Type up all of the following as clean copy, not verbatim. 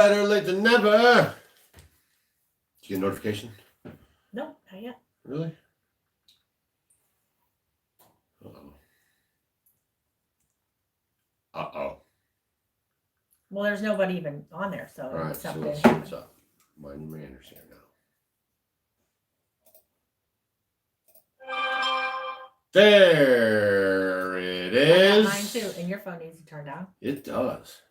Better late than never. Did you get a notification? No, not yet. Really? Uh-oh. Uh-oh. Well, there's nobody even on there, so All right, so let's see what's up. Mind your manners here now. There it is. Mine too, and your phone needs to turn down. It does.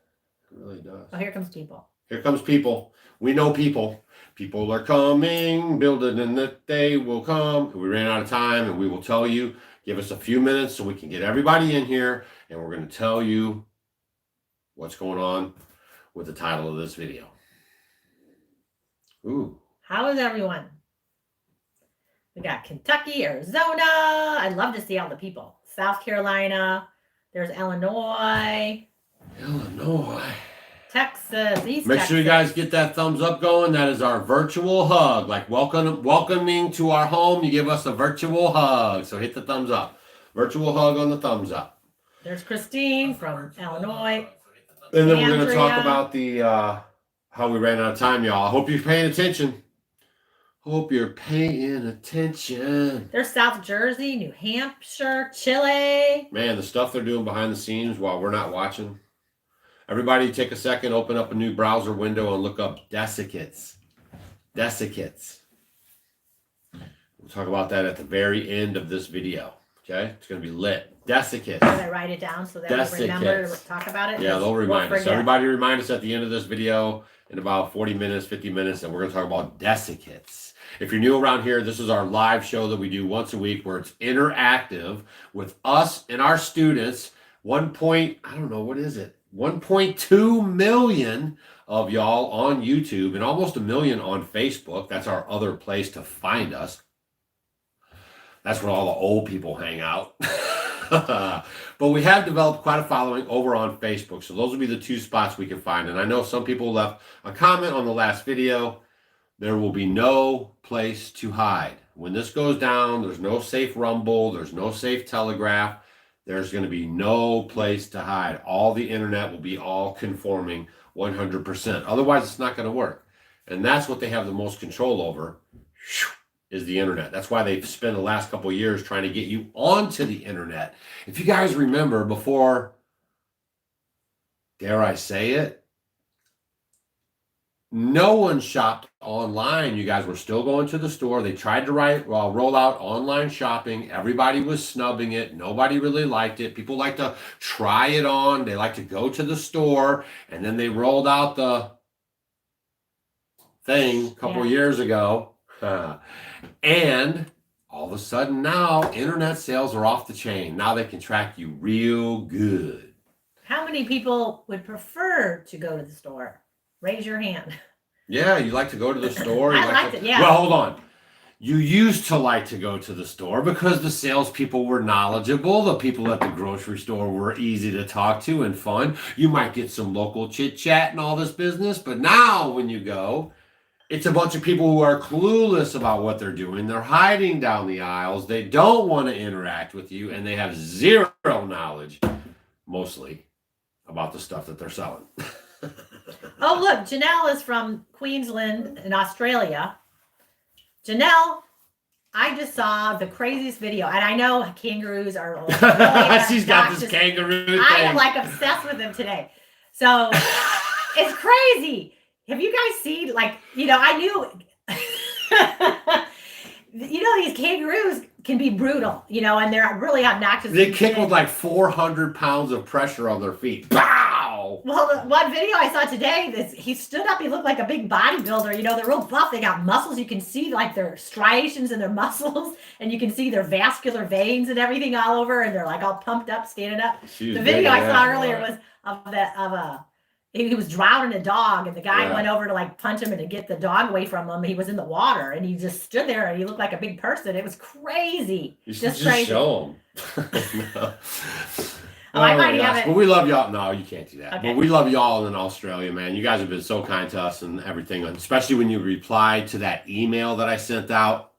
It really does. Oh, here comes people. Here comes people. We know people. People are coming, building in that they will come. We ran out of time, and we will tell you. Give us a few minutes so we can get everybody in here, and we're going to tell you what's going on with the title of this video. Ooh. How is everyone? We got Kentucky, Arizona. I'd love to see all the people. South Carolina. There's Illinois. Texas, East Make Texas. sure you guys get that thumbs up going. That is our virtual hug. Like welcoming to our home, you give us a virtual hug. So hit the thumbs up. Virtual hug on the thumbs up. There's Christine from Illinois. And then we're going to talk about the how we ran out of time, y'all. I hope you're paying attention. Hope you're paying attention. There's South Jersey, New Hampshire, Chile. Man, the stuff they're doing behind the scenes while we're not watching. Everybody take a second, open up a new browser window and look up desiccates. Desiccates. We'll talk about that at the very end of this video. Okay? It's going to be lit. Desiccates. Should I write it down so that we remember to talk about it? Yeah, they'll remind us. So everybody remind us at the end of this video in about 40 minutes, 50 minutes, and we're going to talk about desiccates. If you're new around here, this is our live show that we do once a week where it's interactive with us and our students. 1.2 million of y'all on YouTube and almost 1 million on Facebook. That's our other place to find us. That's where all the old people hang out. But we have developed quite a following over on Facebook. So those will be the two spots we can find. And I know some people left a comment on the last video. There will be no place to hide. When this goes down, there's no safe Rumble. There's no safe Telegraph. There's going to be no place to hide. All the internet will be all conforming 100%. Otherwise, it's not going to work. And that's what they have the most control over, is the internet. That's why they've spent the last couple of years trying to get you onto the internet. If you guys remember before, dare I say it, no one shopped online. You guys were still going to the store. They tried to roll out online shopping. Everybody was snubbing it. Nobody really liked it. People like to try it on. They like to go to the store. And then they rolled out the thing a couple of years ago. And all of a sudden now, internet sales are off the chain. Now they can track you real good. How many people would prefer to go to the store? Raise your hand. Yeah, you like to go to the store? I liked it, yeah. Well, hold on. You used to like to go to the store because the salespeople were knowledgeable. The people at the grocery store were easy to talk to and fun. You might get some local chit-chat and all this business. But now when you go, it's a bunch of people who are clueless about what they're doing. They're hiding down the aisles. They don't want to interact with you. And they have zero knowledge, mostly, about the stuff that they're selling. Oh, look, Janelle is from Queensland in Australia. Janelle, I just saw the craziest video, and I know kangaroos are really she's got this kangaroo thing. I am like obsessed with them today. So it's crazy. Have you guys seen, like, I knew, these kangaroos can be brutal, and they're really obnoxious. They kick with like 400 pounds of pressure on their feet. Bow! Well, the one video I saw today, he stood up, he looked like a big bodybuilder. They're real buff. They got muscles. You can see like their striations in their muscles, and you can see their vascular veins and everything all over, and they're like all pumped up, standing up. The video I saw earlier was he was drowning a dog, and the guy went over to like punch him and to get the dog away from him. He was in the water, and he just stood there, and he looked like a big person. It was crazy. You should just show him. No. I might have it. Well, we love y'all. No, you can't do that. Okay. But we love y'all in Australia, man. You guys have been so kind to us and everything, especially when you replied to that email that I sent out.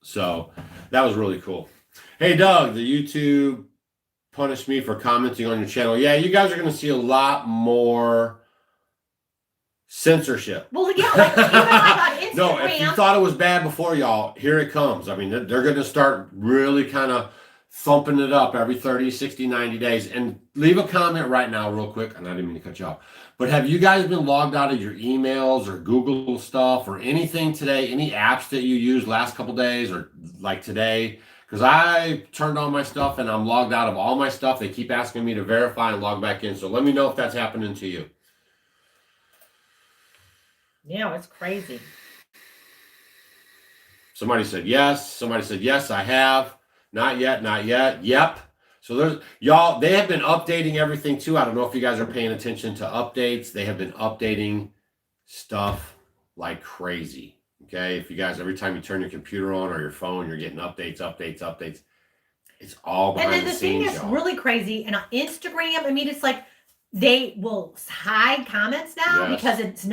So that was really cool. Hey, Doug, the YouTube punished me for commenting on your channel. Yeah, you guys are going to see a lot more censorship. Well, yeah, like even like on Instagram. No, if you thought it was bad before, y'all, here it comes. I mean, they're going to start really kind of thumping it up every 30, 60, 90 days. And leave a comment right now real quick. And I didn't mean to cut you off. But have you guys been logged out of your emails or Google stuff or anything today? Any apps that you used last couple days or like today? Because I turned on my stuff and I'm logged out of all my stuff. They keep asking me to verify and log back in. So let me know if that's happening to you. Yeah, it's crazy. Somebody said yes. Somebody said yes, I have. Not yet, not yet. Yep. So there's y'all, they have been updating everything too. I don't know if you guys are paying attention to updates. They have been updating stuff like crazy. Okay. If you guys, every time you turn your computer on or your phone, you're getting updates. It's all behind And then the the thing scenes, that's y'all. really crazy, and on Instagram, I mean, it's like they will hide comments now Yes. because it's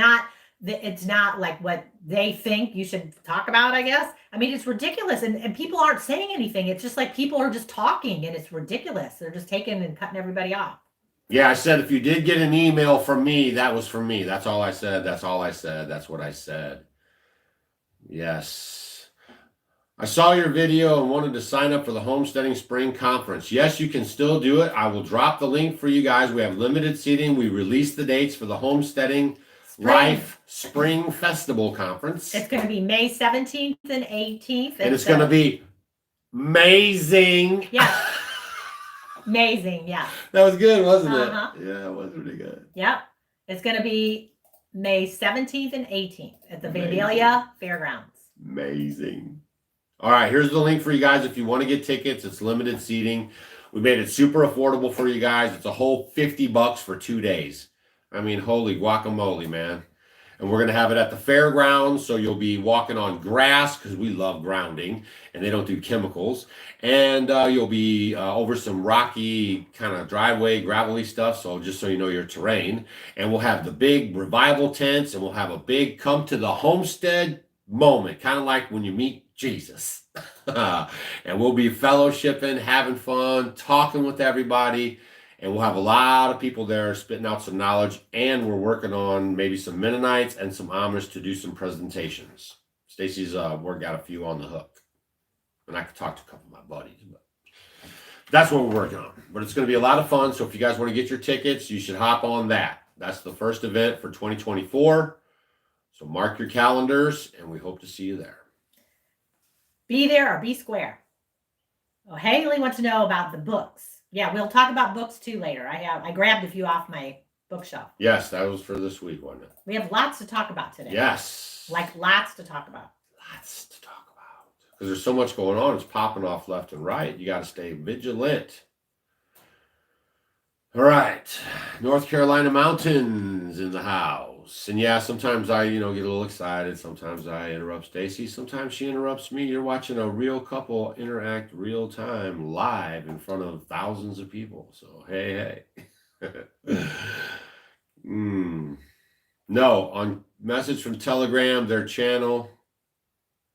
not like what they think you should talk about, I guess. I mean, it's ridiculous. And people aren't saying anything. It's just like people are just talking and it's ridiculous. They're just taking and cutting everybody off. Yeah, I said if you did get an email from me, that was from me. That's all I said. That's all I said. That's what I said. Yes. I saw your video and wanted to sign up for the Homesteading Spring Conference. Yes, you can still do it. I will drop the link for you guys. We have limited seating. We released the dates for the Homesteading Life Spring Festival Conference. It's going to be May 17th and 18th. And it's going to be amazing. Yeah. Amazing. Yeah. That was good, wasn't Uh-huh. it? Yeah, it was really good. Yep. It's going to be May 17th and 18th at the Amazing. Vandalia Fairgrounds. Amazing. All right, here's the link for you guys. If you want to get tickets, it's limited seating. We made it super affordable for you guys. It's a whole $50 for 2 days. I mean, holy guacamole, man. And we're going to have it at the fairgrounds, so you'll be walking on grass because we love grounding, and they don't do chemicals. And you'll be over some rocky kind of driveway, gravelly stuff, so just so you know your terrain. And we'll have the big revival tents, and we'll have a big come to the homestead moment, kind of like when you meet Jesus. And we'll be fellowshipping, having fun, talking with everybody. And we'll have a lot of people there spitting out some knowledge. And we're working on maybe some Mennonites and some Amish to do some presentations. Stacy's worked out a few on the hook. And I could talk to a couple of my buddies. But that's what we're working on. But it's going to be a lot of fun. So if you guys want to get your tickets, you should hop on that. That's the first event for 2024. So mark your calendars, and we hope to see you there. Be there or be square. Oh, Haley wants to know about the books. Yeah, we'll talk about books too later. I grabbed a few off my bookshelf. Yes, that was for this week, wasn't it? We have lots to talk about today. Yes. Like lots to talk about. Lots to talk about. Because there's so much going on. It's popping off left and right. You got to stay vigilant. All right. North Carolina mountains in the house. And yeah, sometimes I, get a little excited. Sometimes I interrupt Stacy. Sometimes she interrupts me. You're watching a real couple interact real time live in front of thousands of people. So, hey. No, on message from Telegram, their channel.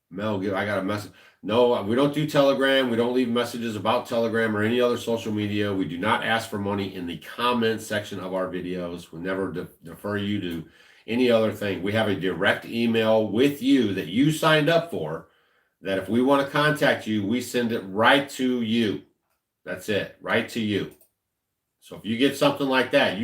Mel, I got a message. No, we don't do Telegram. We don't leave messages about Telegram or any other social media. We do not ask for money in the comments section of our videos. We never defer you to any other thing. We have a direct email with you that you signed up for, that if we want to contact you, we send it right to you. That's it, right to you. So if you get something like that,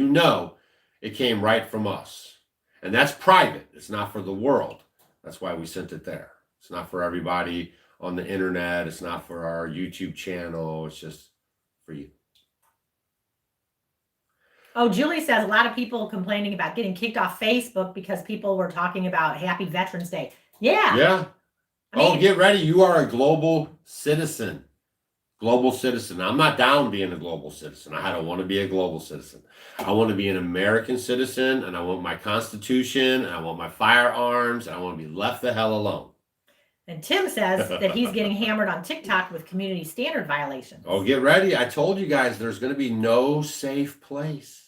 it came right from us. And that's private. It's not for the world. That's why we sent it there. It's not for everybody on the internet. It's not for our YouTube channel. It's just for you. Oh, Julie says a lot of people complaining about getting kicked off Facebook because people were talking about Happy Veterans Day. Yeah. Yeah. I mean, Get ready. You are a global citizen. Global citizen. I'm not down being a global citizen. I don't want to be a global citizen. I want to be an American citizen, and I want my Constitution, and I want my firearms, and I want to be left the hell alone. And Tim says that he's getting hammered on TikTok with community standard violations. Oh, get ready. I told you guys there's going to be no safe place.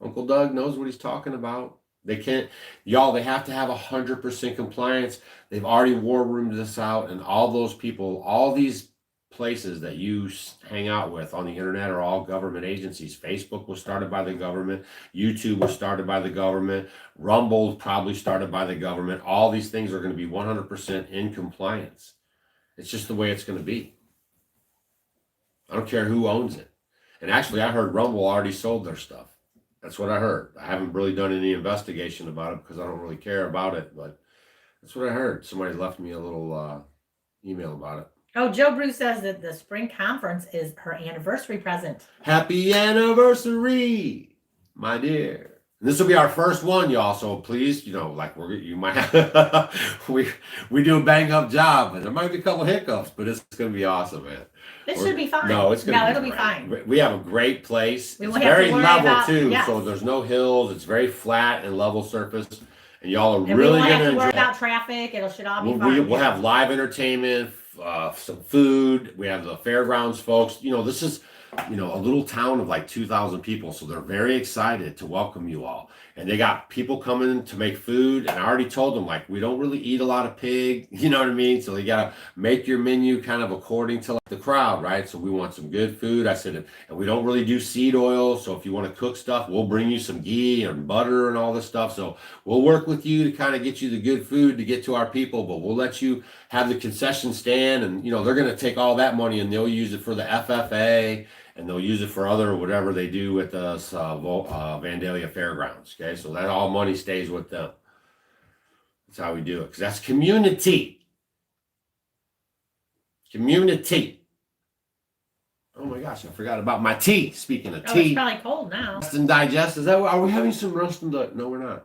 Uncle Doug knows what he's talking about. They can't, they have to have 100% compliance. They've already war roomed this out, and all those people, all these places that you hang out with on the internet are all government agencies. Facebook was started by the government. YouTube was started by the government. Rumble probably started by the government. All these things are going to be 100% in compliance. It's just the way it's going to be. I don't care who owns it. And actually, I heard Rumble already sold their stuff. That's what I heard. I haven't really done any investigation about it because I don't really care about it, but that's what I heard. Somebody left me a little email about it. Oh, Joe Bruce says that the spring conference is her anniversary present. Happy anniversary, my dear. And this will be our first one, y'all. So please, like you might have, we do a bang up job, and there might be a couple hiccups, but it's gonna be awesome, man. This should be fine. No, it'll be fine. We have a great place. We It's won't have to very worry level about- too, yes. so there's no hills. It's very flat and level surface, and y'all are And we really won't have gonna to worry enjoy. about traffic. It should all be fine. We'll have live entertainment, some food. We have the fairgrounds folks. This is, a little town of like 2,000 people. So they're very excited to welcome you all. And they got people coming to make food. And I already told them, like, we don't really eat a lot of pig. You know what I mean? So you got to make your menu kind of according to the crowd, right? So we want some good food. I said, and we don't really do seed oil. So if you want to cook stuff, we'll bring you some ghee and butter and all this stuff. So we'll work with you to kind of get you the good food to get to our people, but we'll let you have the concession stand. And, they're going to take all that money and they'll use it for the FFA and they'll use it for other, whatever they do at the Vandalia Fairgrounds. Okay. So that all money stays with them. That's how we do it. Because that's community. Community. Oh my gosh, I forgot about my tea. Speaking of tea. It's probably cold now. Rest and digest. Are we having some rest and digest? No, we're not.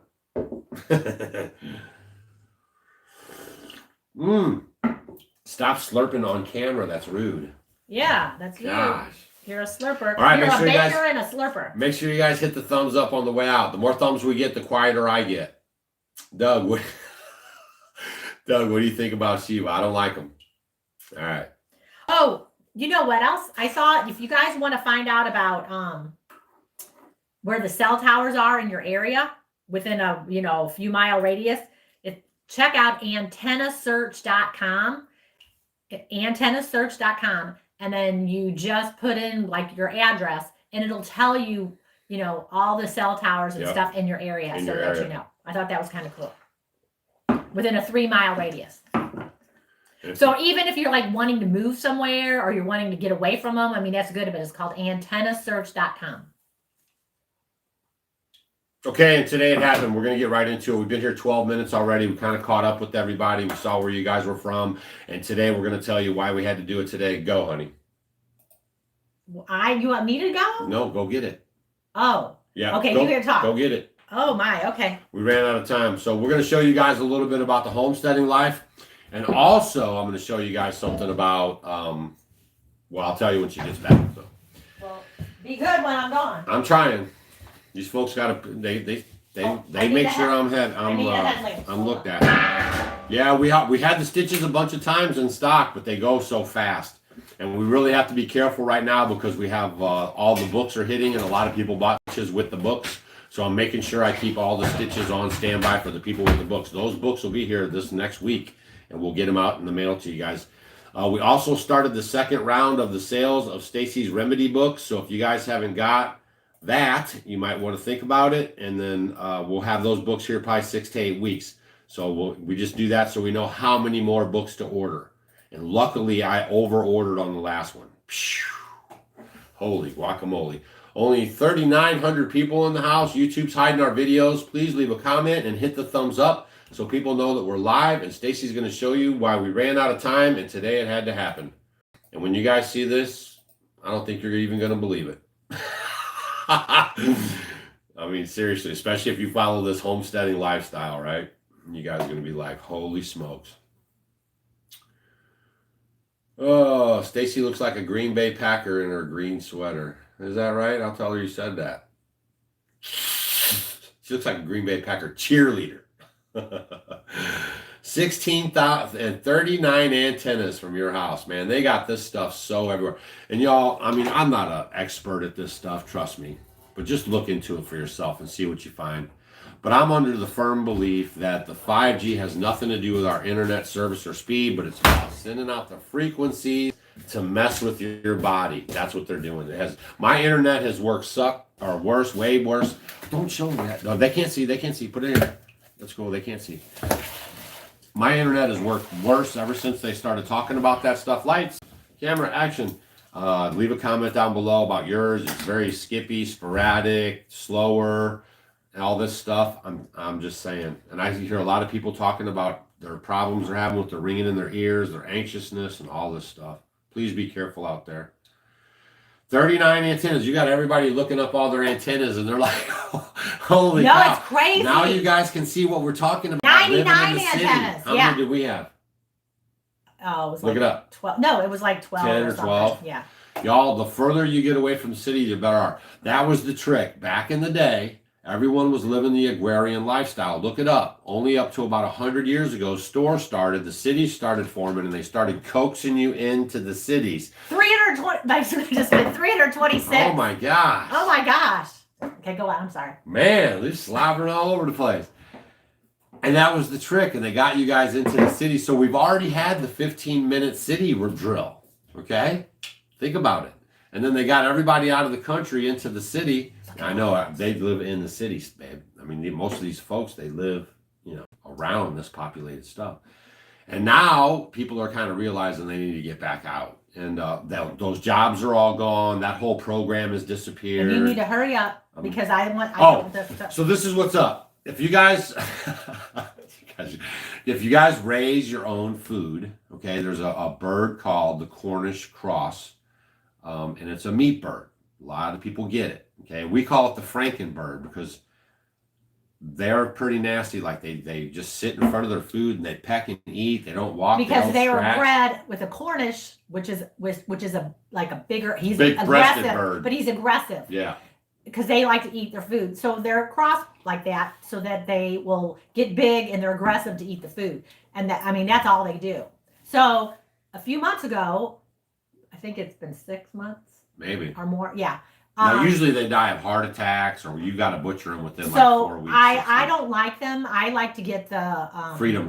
Stop slurping on camera. That's rude. Yeah, that's Gosh. you. You're a slurper. All right, You're make a sure you baker guys- and a slurper. Make sure you guys hit the thumbs up on the way out. The more thumbs we get, the quieter I get. Doug, what do you think about Shiva? I don't like him. All right. Oh, you know what else? I saw, if you guys want to find out about where the cell towers are in your area within a few mile radius, check out antennasearch.com. Antennasearch.com, and then you just put in like your address and it'll tell you, all the cell towers and stuff in your area. In so your that area. you know. I thought that was kind of cool. Within a 3 mile radius. So even if you're like wanting to move somewhere or you're wanting to get away from them, I mean, that's good, but it's called antennasearch.com. Okay, and today it happened. We're going to get right into it. We've been here 12 minutes already. We kind of caught up with everybody. We saw where you guys were from. And today we're going to tell you why we had to do it today. Go, honey. You want me to go? No, go get it. Oh. Yeah. Okay, go, you can talk. Go get it. Oh, my. Okay. We ran out of time. So we're going to show you guys a little bit about the homesteading life. And also, I'm going to show you guys something about, I'll tell you when she gets back. So. Well, be good when I'm gone. I'm trying. These folks got to, they make sure I'm looked at. Yeah, we had the stitches a bunch of times in stock, but they go so fast. And we really have to be careful right now because we have all the books are hitting and a lot of people bought stitches with the books. So I'm making sure I keep all the stitches on standby for the people with the books. Those books will be here this next week and we'll get them out in the mail to you guys. We also started the second round of the sales of Stacy's Remedy books. So if you guys haven't got that, you might want to think about it. And then we'll have those books here probably 6 to 8 weeks. So we just do that so we know how many more books to order. And luckily, I over-ordered on the last one. Holy guacamole. Only 3,900 people in the house. YouTube's hiding our videos. Please leave a comment and hit the thumbs up so people know that we're live. And Stacy's going to show you why we ran out of time. And today it had to happen. And when you guys see this, I don't think you're even going to believe it. I mean, seriously, especially if you follow this homesteading lifestyle, right? You guys are going to be like, holy smokes. Oh, Stacy looks like a Green Bay Packer in her green sweater. Is that right? I'll tell her you said that. She looks like a Green Bay Packer cheerleader. 16,039 antennas from your house, man. They got this stuff so everywhere. And y'all, I mean, I'm not an expert at this stuff, trust me. But just look into it for yourself and see what you find. But I'm under the firm belief that the 5G has nothing to do with our internet service or speed, but it's about sending out the frequencies to mess with your body. That's what they're doing. My internet has worked worse, way worse. Don't show them that. No, they can't see. They can't see. Put it in here. Let's go. They can't see. My internet has worked worse ever since they started talking about that stuff. Lights, camera, action. Leave a comment down below about yours. It's very skippy, sporadic, slower, and all this stuff. I'm just saying. And I hear a lot of people talking about their problems they're having with the ringing in their ears, their anxiousness, and all this stuff. Please be careful out there. 39 antennas. You got everybody looking up all their antennas, and they're like, holy cow. No, it's crazy. Now you guys can see what we're talking about. 99 antennas. How many did we have? Oh, it was Look like it up. 12. No, it was like 12 10 or or something. 12. Yeah. Y'all, the further you get away from the city, the better are. That was the trick. Back in the day, everyone was living the agrarian lifestyle. Look it up. Only up to about 100 years ago, stores started, the cities started forming, and they started coaxing you into the cities. 320. Just been 326. Oh my gosh. Oh my gosh. Okay, go on. I'm sorry. Man, they're slobbering all over the place. And that was the trick, and they got you guys into the city. So we've already had the 15-minute city drill, okay? Think about it. And then they got everybody out of the country into the city. I know they live in the cities, babe. I mean, most of these folks, they live, around this populated stuff. And now people are kind of realizing they need to get back out. And those jobs are all gone. That whole program has disappeared. And you need to hurry up because So this is what's up. If you guys, raise your own food, okay, there's a bird called the Cornish cross, and it's a meat bird. A lot of people get it, okay. We call it the Frankenbird because they're pretty nasty. Like they just sit in front of their food and they peck and eat. They don't walk because they were bred with a Cornish, which is a bigger. He's big-breasted aggressive, bird. but he's aggressive. Yeah. Because they like to eat their food. So they're crossed like that so that they will get big and they're aggressive to eat the food. And that's all they do. So a few months ago, I think it's been 6 months. Maybe. Or more. Yeah. Now, usually they die of heart attacks or you got to butcher them within 4 weeks. I don't like them. I like to get the Freedom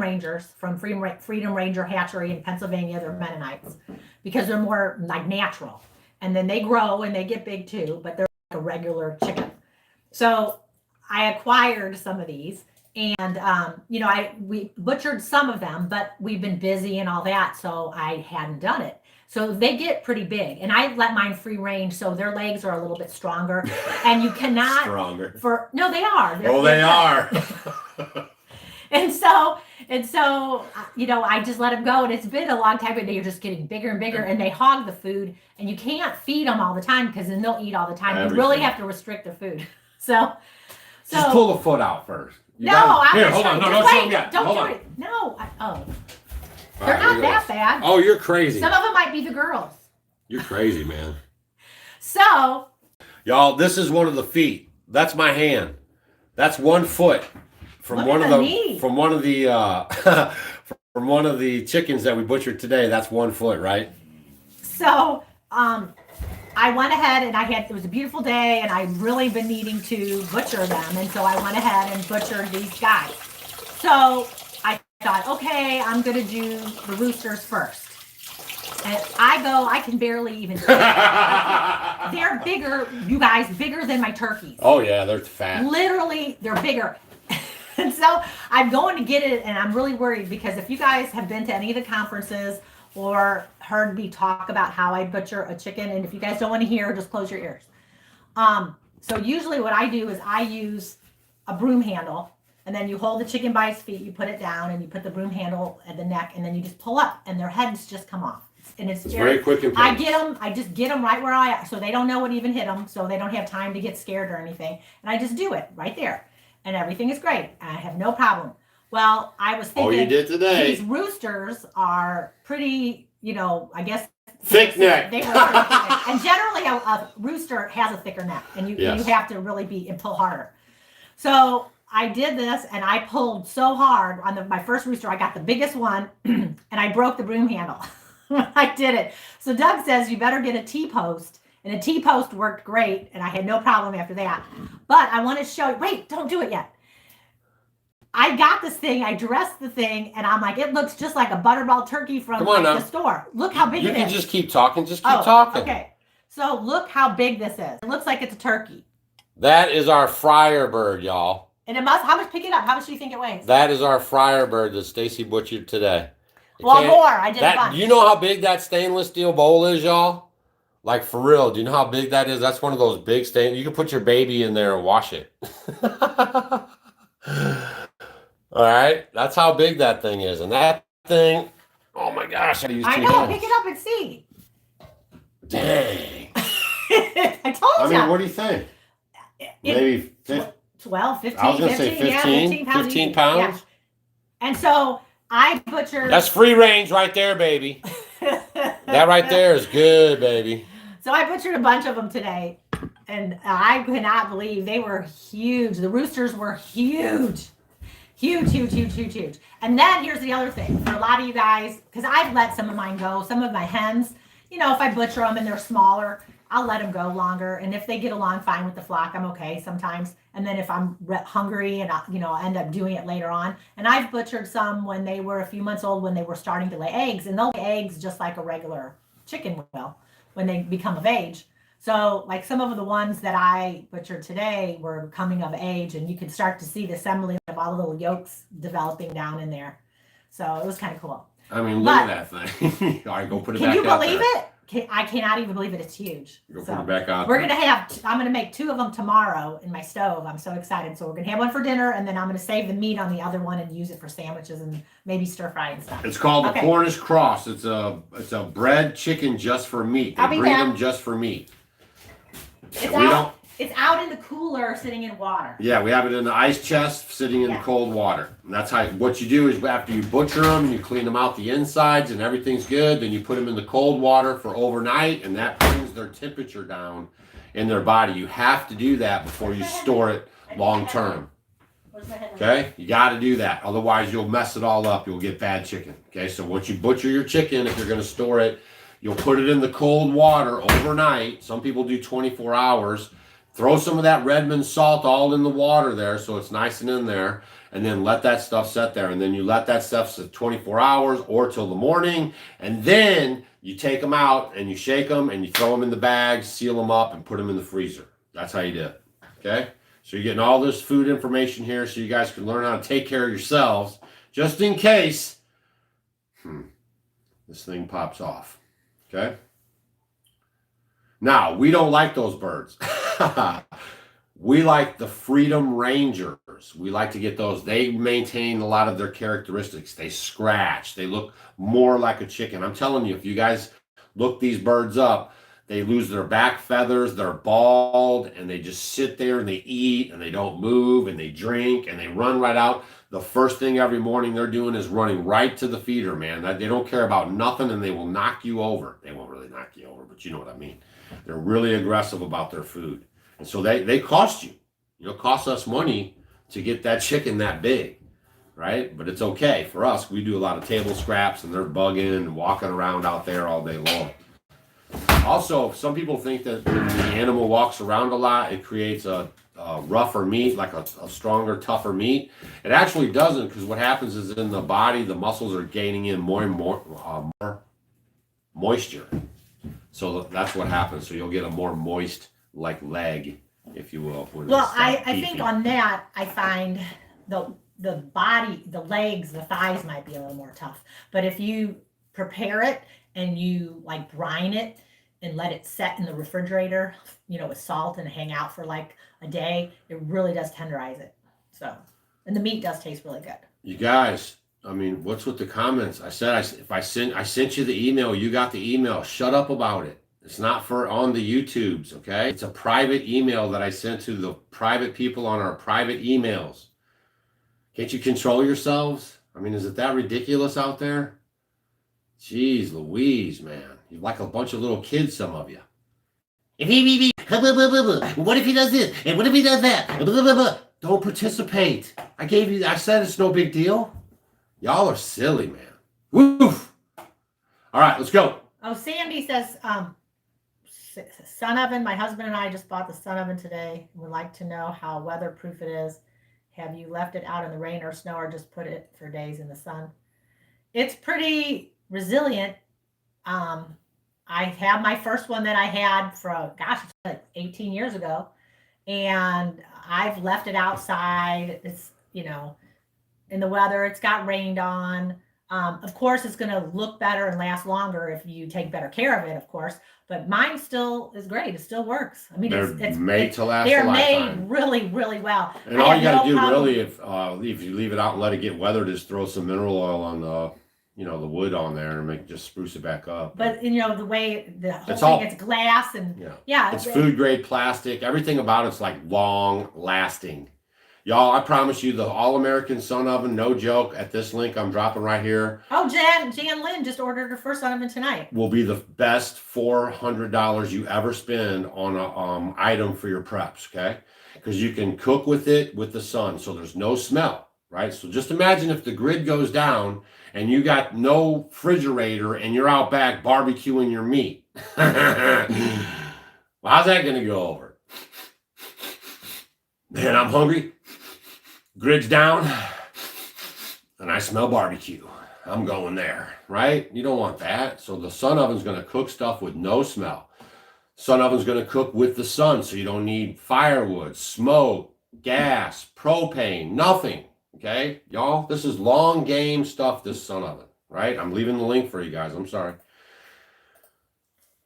Rangers from Freedom Ranger Hatchery in Pennsylvania. They're Mennonites because they're more like natural. And then they grow and they get big too, but they're a regular chicken. So I acquired some of these and we butchered some of them, but we've been busy and all that, so I hadn't done it. So they get pretty big, and I let mine free range, so their legs are a little bit stronger, and you cannot stronger. They are. They are. And so I just let them go, and it's been a long time, but they're just getting bigger and bigger, and they hog the food, and you can't feed them all the time because then they'll eat all the time. You really have to restrict their food. So just pull the foot out first. Here, hold on. No, don't show them yet. Don't do it. No. They're not that bad. Oh, you're crazy. Some of them might be the girls. You're crazy, man. So, y'all, this is one of the feet. That's my hand. That's 1 foot from one of the chickens that we butchered today. That's 1 foot, right? So, I went ahead and it was a beautiful day and I've really been needing to butcher them. And so I went ahead and butchered these guys. So I thought, okay, I'm going to do the roosters first. And I can barely even see them. They're bigger, you guys, bigger than my turkeys. Oh yeah, they're fat. Literally, they're bigger. And so I'm going to get it and I'm really worried because if you guys have been to any of the conferences or heard me talk about how I butcher a chicken, and if you guys don't want to hear, just close your ears. So usually what I do is I use a broom handle, and then you hold the chicken by its feet, you put it down, and you put the broom handle at the neck, and then you just pull up, and their heads just come off. And it's very quick and painless. I just get them right where so they don't know what even hit them, so they don't have time to get scared or anything. And I just do it right there, and everything is great. I have no problem. Well, I was thinking, you did today. These roosters are pretty, I guess. Thick neck. They were pretty thick. And generally, a rooster has a thicker neck, and you have to really pull harder. So I did this, and I pulled so hard on my first rooster. I got the biggest one, and I broke the broom handle. I did it. So Doug says you better get a T-post, and a T-post worked great, and I had no problem after that. But I want to show you. Wait, don't do it yet. I got this thing, I dressed the thing, and I'm like, it looks just like a butterball turkey from the store. Look how big it is. You can just keep talking. Just keep talking. Okay. So look how big this is. It looks like it's a turkey. That is our fryer bird, y'all. And it must, how much, pick it up, how much do you think it weighs? That is our fryer bird that Stacy butchered today. Well, more, I did a bunch. You know how big that stainless steel bowl is, y'all? Like, for real, do you know how big that is? That's one of those big stains. You can put your baby in there and wash it. All right, that's how big that thing is. And that thing, oh my gosh, I used to know, pick it up and see. Dang. I told you. I mean, what do you think? Maybe 12, 15, I was going to say 15, 15 pounds. Yeah. And so I butchered. That's free range right there, baby. That right there is good, baby. So I butchered a bunch of them today. And I cannot believe they were huge. The roosters were huge. Huge, huge, huge, huge, huge. And then here's the other thing. For a lot of you guys, because I've let some of mine go, some of my hens, you know, if I butcher them and they're smaller, I'll let them go longer. And if they get along fine with the flock, I'm okay sometimes. And then if I'm hungry and, you know, I'll end up doing it later on. And I've butchered some when they were a few months old, when they were starting to lay eggs. And they'll lay eggs just like a regular chicken will when they become of age. So like some of the ones that I butchered today were coming of age, and you could start to see the assembly of all the little yolks developing down in there. So it was kind of cool. I mean, look at that thing. All right, go put it back out. Can you believe it? I cannot even believe it. It's huge. Go put it back out. We're going to have, I'm going to make 2 of them tomorrow in my stove. I'm so excited. So we're going to have one for dinner, and then I'm going to save the meat on the other one and use it for sandwiches and maybe stir fry and stuff. It's called the Cornish Cross. It's a bred chicken just for meat. They breed them just for meat. It's out in the cooler sitting in water. Yeah, we have it in the ice chest sitting in cold water. And that's how, what you do is after you butcher them and you clean them out the insides and everything's good, then you put them in the cold water for overnight, and that brings their temperature down in their body. You have to do that before you store it long term. Okay? You got to do that. Otherwise, you'll mess it all up. You'll get bad chicken. Okay? So once you butcher your chicken, if you're going to store it, you'll put it in the cold water overnight. Some people do 24 hours. Throw some of that Redmond salt all in the water there so it's nice and in there. And then let that stuff set there. And then you let that stuff sit 24 hours or till the morning. And then you take them out and you shake them and you throw them in the bags, seal them up, and put them in the freezer. That's how you do it. Okay? So you're getting all this food information here so you guys can learn how to take care of yourselves just in case this thing pops off. Okay? Now, we don't like those birds. We like the Freedom Rangers. We like to get those. They maintain a lot of their characteristics. They scratch. They look more like a chicken. I'm telling you, if you guys look these birds up, they lose their back feathers, they're bald, and they just sit there and they eat and they don't move and they drink and they run right out. The first thing every morning they're doing is running right to the feeder, man. They don't care about nothing, and they will knock you over. They won't really knock you over, but you know what I mean. They're really aggressive about their food. And so they cost you. You know, it costs us money to get that chicken that big, right? But it's okay. For us, we do a lot of table scraps, and they're bugging and walking around out there all day long. Also, some people think that when the animal walks around a lot, it creates a rougher meat, like a stronger, tougher meat. It actually doesn't, because what happens is in the body, the muscles are gaining in more and more moisture. So that's what happens. So you'll get a more moist, like leg, if you will. Well, I think on that, I find the body, the legs, the thighs might be a little more tough. But if you prepare it and you like brine it and let it set in the refrigerator, you know, with salt and hang out for like a day, it really does tenderize it. So, and the meat does taste really good. You guys, I mean, what's with the comments? I said, if I sent you the email, you got the email. Shut up about it. It's not for on the YouTubes, okay? It's a private email that I sent to the private people on our private emails. Can't you control yourselves? I mean, is it that ridiculous out there? Jeez Louise, man. You're like a bunch of little kids, some of you. What if he does this? And what if he does that? Don't participate. I said it's no big deal. Y'all are silly, man. Woof. All right, let's go. Oh, Sandy says, sun oven. My husband and I just bought the sun oven today. We'd like to know how weatherproof it is. Have you left it out in the rain or snow or just put it for days in the sun? It's pretty resilient. I have my first one that I had for, gosh, it's like 18 years ago. And I've left it outside. It's, in the weather, it's got rained on. Of course, it's going to look better and last longer if you take better care of it, of course. But mine still is great. It still works. I mean, They're made to last a they're lifetime. made really, really well. And all you got to do really, if you leave it out and let it get weathered, is throw some mineral oil on the the wood on there and just spruce it back up. But the way the whole thing, it's glass and it's food grade plastic. Everything about it's like long lasting. Y'all, I promise you, the All American Sun Oven, no joke, at this link I'm dropping right here. Oh, Jan Lynn just ordered her first sun oven tonight. Will be the best $400 you ever spend on a item for your preps, okay? Because you can cook with it with the sun, so there's no smell, right? So just imagine if the grid goes down and you got no refrigerator and you're out back barbecuing your meat. Well, how's that going to go over? Man, I'm hungry. Grid's down, and I smell barbecue. I'm going there, right? You don't want that. So the sun oven's going to cook stuff with no smell. Sun oven's going to cook with the sun, so you don't need firewood, smoke, gas, propane, nothing. Okay, y'all, this is long game stuff, this sun oven, right? I'm leaving the link for you guys. I'm sorry.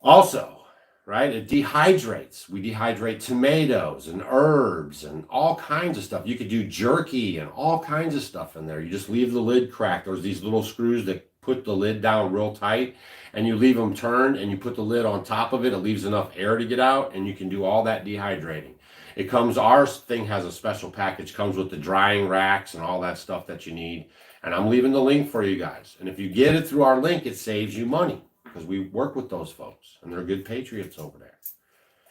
Also, right, it dehydrates. We dehydrate tomatoes and herbs and all kinds of stuff. You could do jerky and all kinds of stuff in there. You just leave the lid cracked. There's these little screws that put the lid down real tight, and you leave them turned and you put the lid on top of it. It leaves enough air to get out, and you can do all that dehydrating. It comes, our thing has a special package, comes with the drying racks and all that stuff that you need. And I'm leaving the link for you guys. And if you get it through our link, it saves you money, because we work with those folks and they're good patriots over there.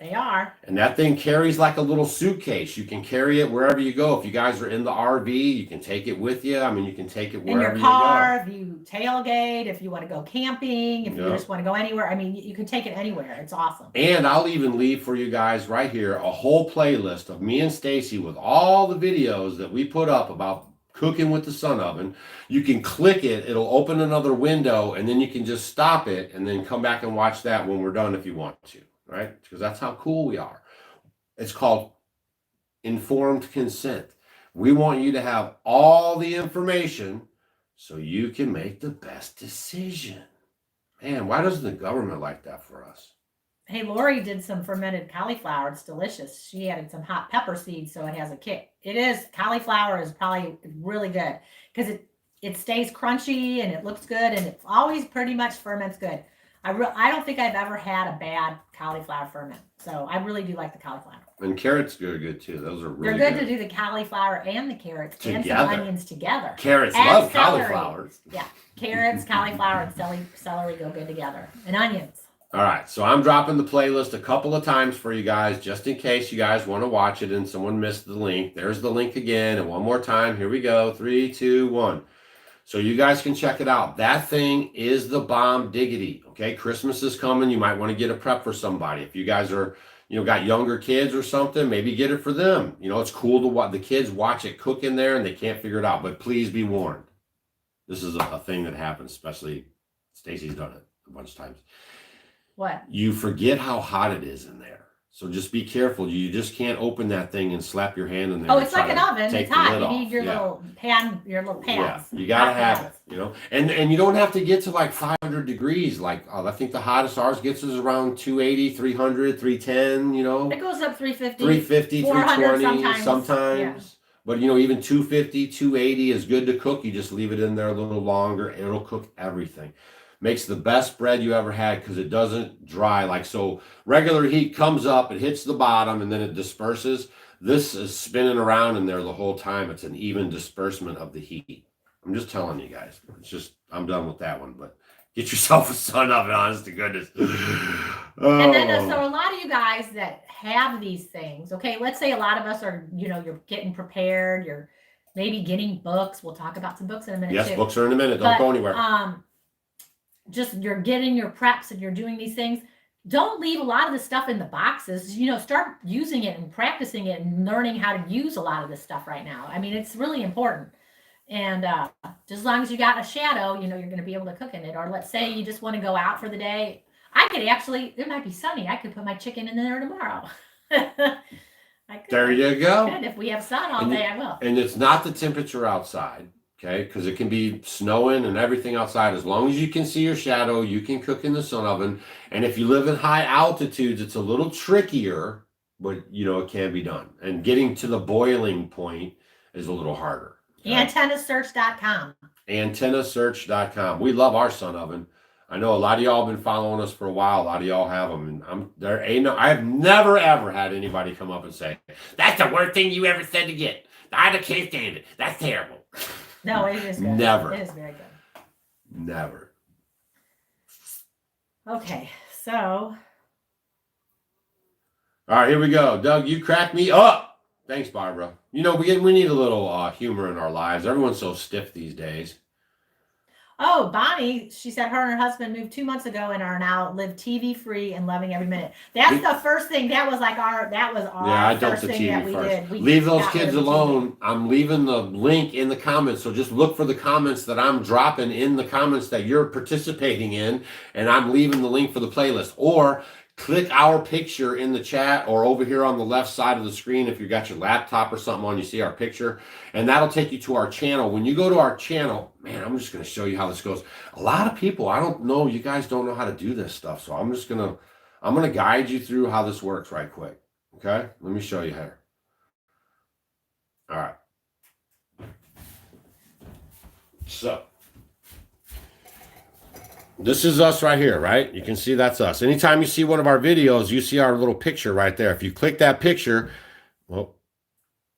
They are. And that thing carries like a little suitcase. You can carry it wherever you go. If you guys are in the RV, you can take it with you. I mean, you can take it wherever you go. In your car, if you tailgate, if you want to go camping, if you just want to go anywhere. I mean, you can take it anywhere. It's awesome. And I'll even leave for you guys right here a whole playlist of me and Stacy with all the videos that we put up about cooking with the sun oven. You can click it, it'll open another window, and then you can just stop it and then come back and watch that when we're done if you want to, right? Because that's how cool we are. It's called informed consent. We want you to have all the information so you can make the best decision. Man, why doesn't the government like that for us? Hey, Lori did some fermented cauliflower. It's delicious. She added some hot pepper seeds, so it has a kick. Cauliflower is probably really good because it stays crunchy and it looks good, and it always pretty much ferments good. I don't think I've ever had a bad cauliflower ferment, so I really do like the cauliflower. And carrots are good too. Those are really They're good to do the cauliflower and the carrots and some onions together. Carrots love cauliflowers. Yeah, carrots, cauliflower, and celery go good together, and onions. All right, so I'm dropping the playlist a couple of times for you guys, just in case you guys want to watch it and someone missed the link. There's the link again, and one more time. Here we go. 3, 2, 1. So you guys can check it out. That thing is the bomb diggity. Okay, Christmas is coming. You might want to get a prep for somebody. If you guys are, got younger kids or something, maybe get it for them. It's cool to watch the kids watch it cook in there and they can't figure it out. But please be warned. This is a thing that happens, especially Stacy's done it a bunch of times. What? You forget how hot it is in there. So just be careful. You just can't open that thing and slap your hand in there. Oh, it's like an oven. It's hot. You need your little pan, your little pans. Yeah, you gotta have it, And you don't have to get to like 500 degrees. Like I think the hottest ours gets is around 280, 300, 310, It goes up 350. 350, 320 sometimes. Yeah. But even 250, 280 is good to cook. You just leave it in there a little longer. It'll cook everything. Makes the best bread you ever had because it doesn't dry. So regular heat comes up, it hits the bottom, and then it disperses. This is spinning around in there the whole time. It's an even disbursement of the heat. I'm just telling you guys. I'm done with that one. But get yourself a sun oven, honest to goodness. And then, so a lot of you guys that have these things, okay, let's say a lot of us are, you're getting prepared. You're maybe getting books. We'll talk about some books in a minute. Yes, too. Books are in a minute. Don't go anywhere. Just you're getting your preps and you're doing these things. don't leave a lot of the stuff in the boxes. Start using it and practicing it and learning how to use a lot of this stuff right now. I mean, it's really important. And just as long as you got a shadow, you're going to be able to cook in it. Or let's say you just want to go out for the day. I could actually, it might be sunny. I could put my chicken in there tomorrow. I could. There you go. Good. If we have sun all day, I will. And it's not the temperature outside, okay? Because it can be snowing and everything outside. As long as you can see your shadow, you can cook in the sun oven. And if you live in high altitudes, it's a little trickier, but it can be done. And getting to the boiling point is a little harder. Okay? Antennasearch.com. Antennasearch.com. We love our sun oven. I know a lot of y'all have been following us for a while. A lot of y'all have them, and I have never ever had anybody come up and say, "That's the worst thing you ever said to get. I can't stand it. That's terrible." No, it is good. Never. It is very good. Never. Okay, so. All right, here we go. Doug, you cracked me up. Thanks, Barbara. We need a little humor in our lives. Everyone's so stiff these days. Oh, Bonnie, she said her and her husband moved 2 months ago and are now live TV free and loving every minute. That's the first thing. That was our I dumped first the thing TV that we first. did. Leave those kids alone. I'm leaving the link in the comments. So just look for the comments that I'm dropping in the comments that you're participating in. And I'm leaving the link for the playlist. Or click our picture in the chat or over here on the left side of the screen. If you got your laptop or something on, you see our picture, and that'll take you to our channel. When you go to our channel, man, I'm just going to show you how this goes. A lot of people, I don't know, you guys don't know how to do this stuff. So I'm going to guide you through how this works right quick. Okay. Let me show you here. All right. So this is us right here, right? You can see that's us. Anytime you see one of our videos, you see our little picture right there. If you click that picture, well,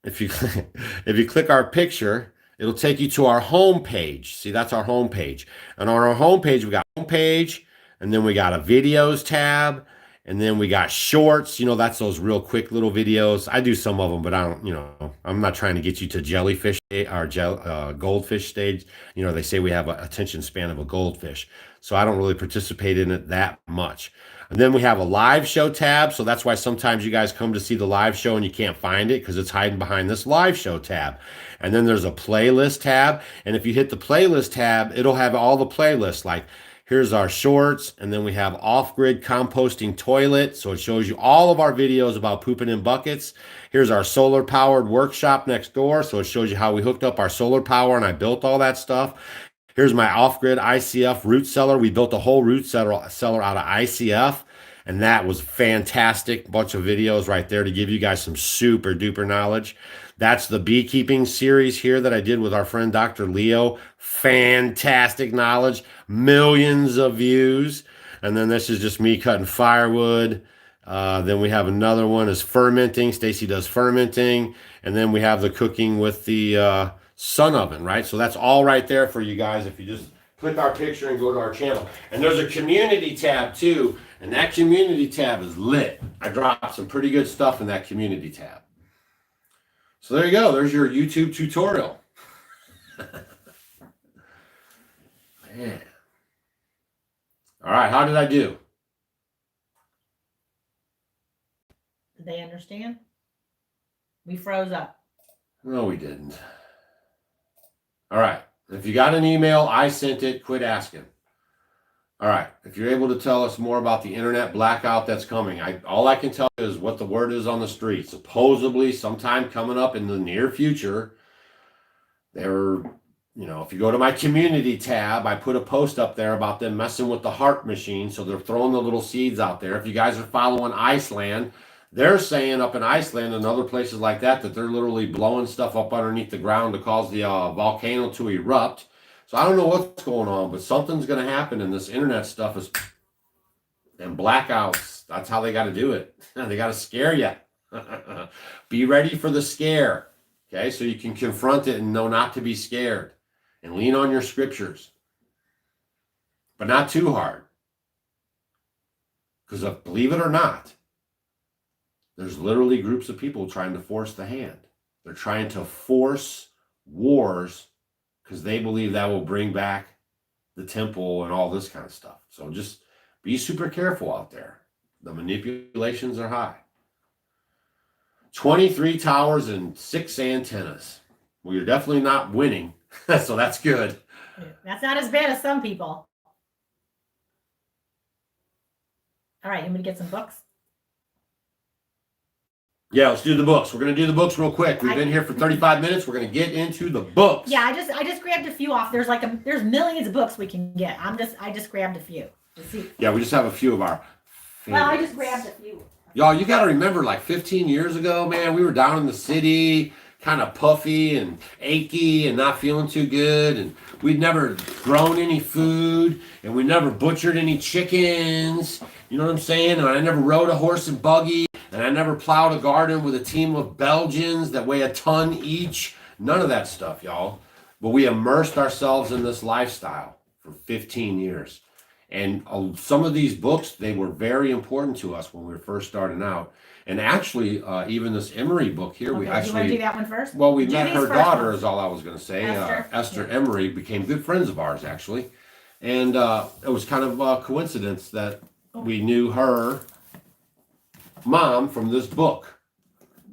if you click our picture, it'll take you to our home page. See, that's our home page. And on our home page, we got home page, and then we got a videos tab, and then we got shorts. That's those real quick little videos. I do some of them, but I don't, I'm not trying to get you to jellyfish or goldfish stage. They say we have an attention span of a goldfish. So I don't really participate in it that much. And then we have a live show tab. So that's why sometimes you guys come to see the live show and you can't find it because it's hiding behind this live show tab. And then there's a playlist tab. And if you hit the playlist tab, it'll have all the playlists. Like here's our shorts. And then we have off-grid composting toilet. So it shows you all of our videos about pooping in buckets. Here's our solar powered workshop next door. So it shows you how we hooked up our solar power and I built all that stuff. Here's my off-grid ICF root cellar. We built a whole root cellar out of ICF, and that was fantastic. Bunch of videos right there to give you guys some super duper knowledge. That's the beekeeping series here that I did with our friend Dr. Leo. Fantastic knowledge, millions of views. And then this is just me cutting firewood. Then we have another one is fermenting. Stacy does fermenting. And then we have the cooking with the sun oven, right? So that's all right there for you guys if you just click our picture and go to our channel. And there's a community tab too, and that community tab is lit. I dropped some pretty good stuff in that community tab. So there you go. There's your YouTube tutorial. Man. All right, how did I do? Did they understand? We froze up. No, we didn't. All right. If you got an email, I sent it. Quit asking. All right. If you're able to tell us more about the internet blackout that's coming, all I can tell you is what the word is on the street. Supposedly, sometime coming up in the near future, if you go to my community tab, I put a post up there about them messing with the HARP machine. So they're throwing the little seeds out there. If you guys are following Iceland, they're saying up in Iceland and other places like that they're literally blowing stuff up underneath the ground to cause the volcano to erupt. So I don't know what's going on, but something's going to happen, and this internet stuff is, and blackouts, that's how they got to do it. They got to scare you. Be ready for the scare, okay? So you can confront it and know not to be scared, and lean on your scriptures, but not too hard. Because believe it or not, there's literally groups of people trying to force the hand. They're trying to force wars because they believe that will bring back the temple and all this kind of stuff. So just be super careful out there. The manipulations are high. 23 towers and 6 antennas. Well, you're definitely not winning, so that's good. That's not as bad as some people. All right, you want me to get some books? Yeah, let's do the books. We're going to do the books real quick. We've been here for 35 minutes. We're going to get into the books. Yeah, I just grabbed a few off. There's there's millions of books we can get. I just grabbed a few. Let's see. Yeah, we just have a few of our favorites. Well, I just grabbed a few. Y'all, you got to remember, like 15 years ago, man, we were down in the city, kind of puffy and achy and not feeling too good. And we'd never grown any food, and we never butchered any chickens. You know what I'm saying? And I never rode a horse and buggy, and I never plowed a garden with a team of Belgians that weigh a ton each. None of that stuff, y'all. But we immersed ourselves in this lifestyle for 15 years. And some of these books, they were very important to us when we were first starting out. And actually, even this Emery book here, Okay, we you want to actually, do that one first? well, we Do met these her first daughter, ones. is all I was going to say. Esther Yeah. Emery became good friends of ours, actually. And it was kind of a coincidence that we knew her mom from this book.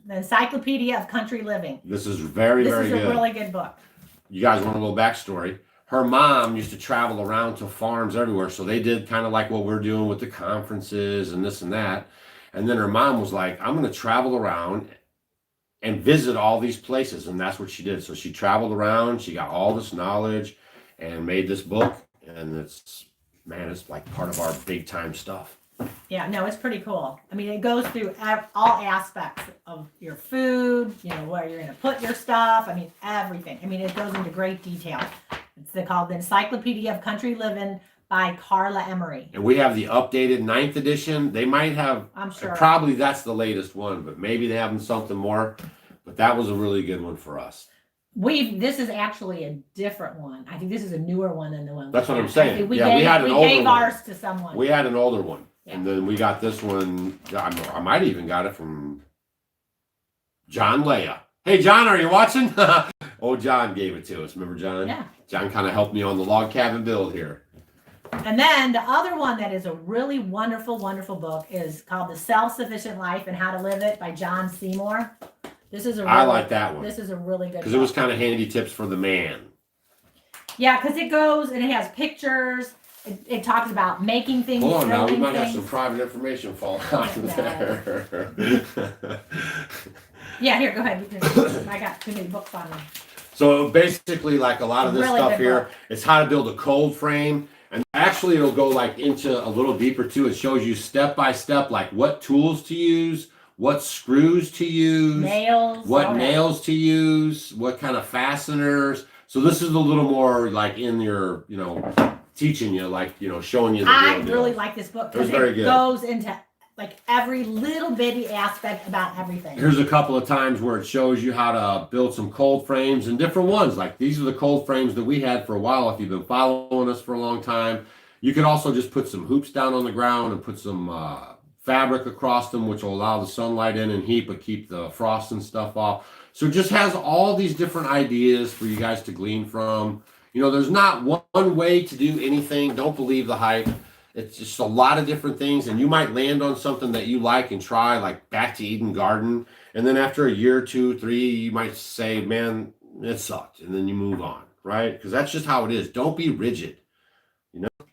The Encyclopedia of Country Living. This is very, This very is good. a really good book. You guys want a little backstory? Her mom used to travel around to farms everywhere. So they did kind of like what we're doing with the conferences and this and that. And then her mom was like, I'm going to travel around and visit all these places. And that's what she did. So she traveled around, she got all this knowledge and made this book. And it's like part of our big time stuff. Yeah, no, it's pretty cool. I mean, it goes through all aspects of your food, where you're going to put your stuff. I mean, everything. I mean, it goes into great detail. It's called the Encyclopedia of Country Living by Carla Emery. And we have the updated 9th edition. They might have, I'm sure. Probably that's the latest one, but maybe they have something more. But that was a really good one for us. This is actually a different one. I think this is a newer one than the one. That's what I'm had. saying. I think We had an older gave one. ours to someone. We had an older one. Yeah. And then we got this one. I might even got it from John Leah. Hey, John, are you watching? Oh, John gave it to us. Remember John? Yeah. John kind of helped me on the log cabin build here. And then the other one that is a really wonderful, wonderful book is called The Self-Sufficient Life and How to Live It by John Seymour. This is I like that one. This is a really good Because it was kind of handy tips for the man. Yeah, because it goes and it has pictures. It talks about making things. Hold on now, we might have things. some private information fall out No. there. Yeah, here, go ahead. I got too many books on me. So basically, like a lot of this Really stuff good here, book. it's how to build a cold frame. And actually, it'll go like into a little deeper too. It shows you step by step, like what tools to use, what screws to use, Nails. what all that. nails to use, what kind of fasteners. So this is a little more like in your, teaching you, like, showing you the I real deal. really like this book It was because very it good. goes into like every little bitty aspect about everything. Here's a couple of times where it shows you how to build some cold frames and different ones. Like these are the cold frames that we had for a while. If you've been following us for a long time, you could also just put some hoops down on the ground and put some fabric across them, which will allow the sunlight in and heat, but keep the frost and stuff off. So it just has all these different ideas for you guys to glean from. There's not one way to do anything. Don't believe the hype. It's just a lot of different things, and you might land on something that you like and try, like Back to Eden Garden, and then after a year, 2, 3, you might say, man, it sucked, and then you move on, right? Because that's just how it is. Don't be rigid.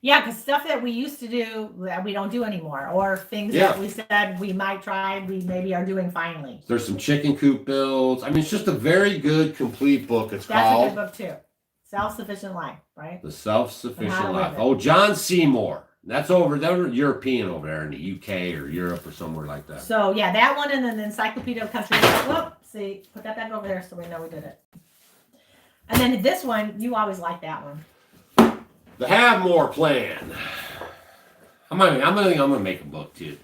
Yeah, because stuff that we used to do that we don't do anymore, or things Yeah. that we said we might try, we maybe are doing finally. There's some chicken coop builds. I mean, it's just a very good, complete book. It's That's a called good book too. Self-Sufficient Life, right? The Self-Sufficient How to Live Life. It. Oh, John Seymour. They're European over there in the UK or Europe or somewhere like that. So yeah, that one and then the Encyclopedia of Country Living. Whoop, see, put that back over there so we know we did it. And then this one, you always like that one. The Have More Plan. I'm gonna make a book too.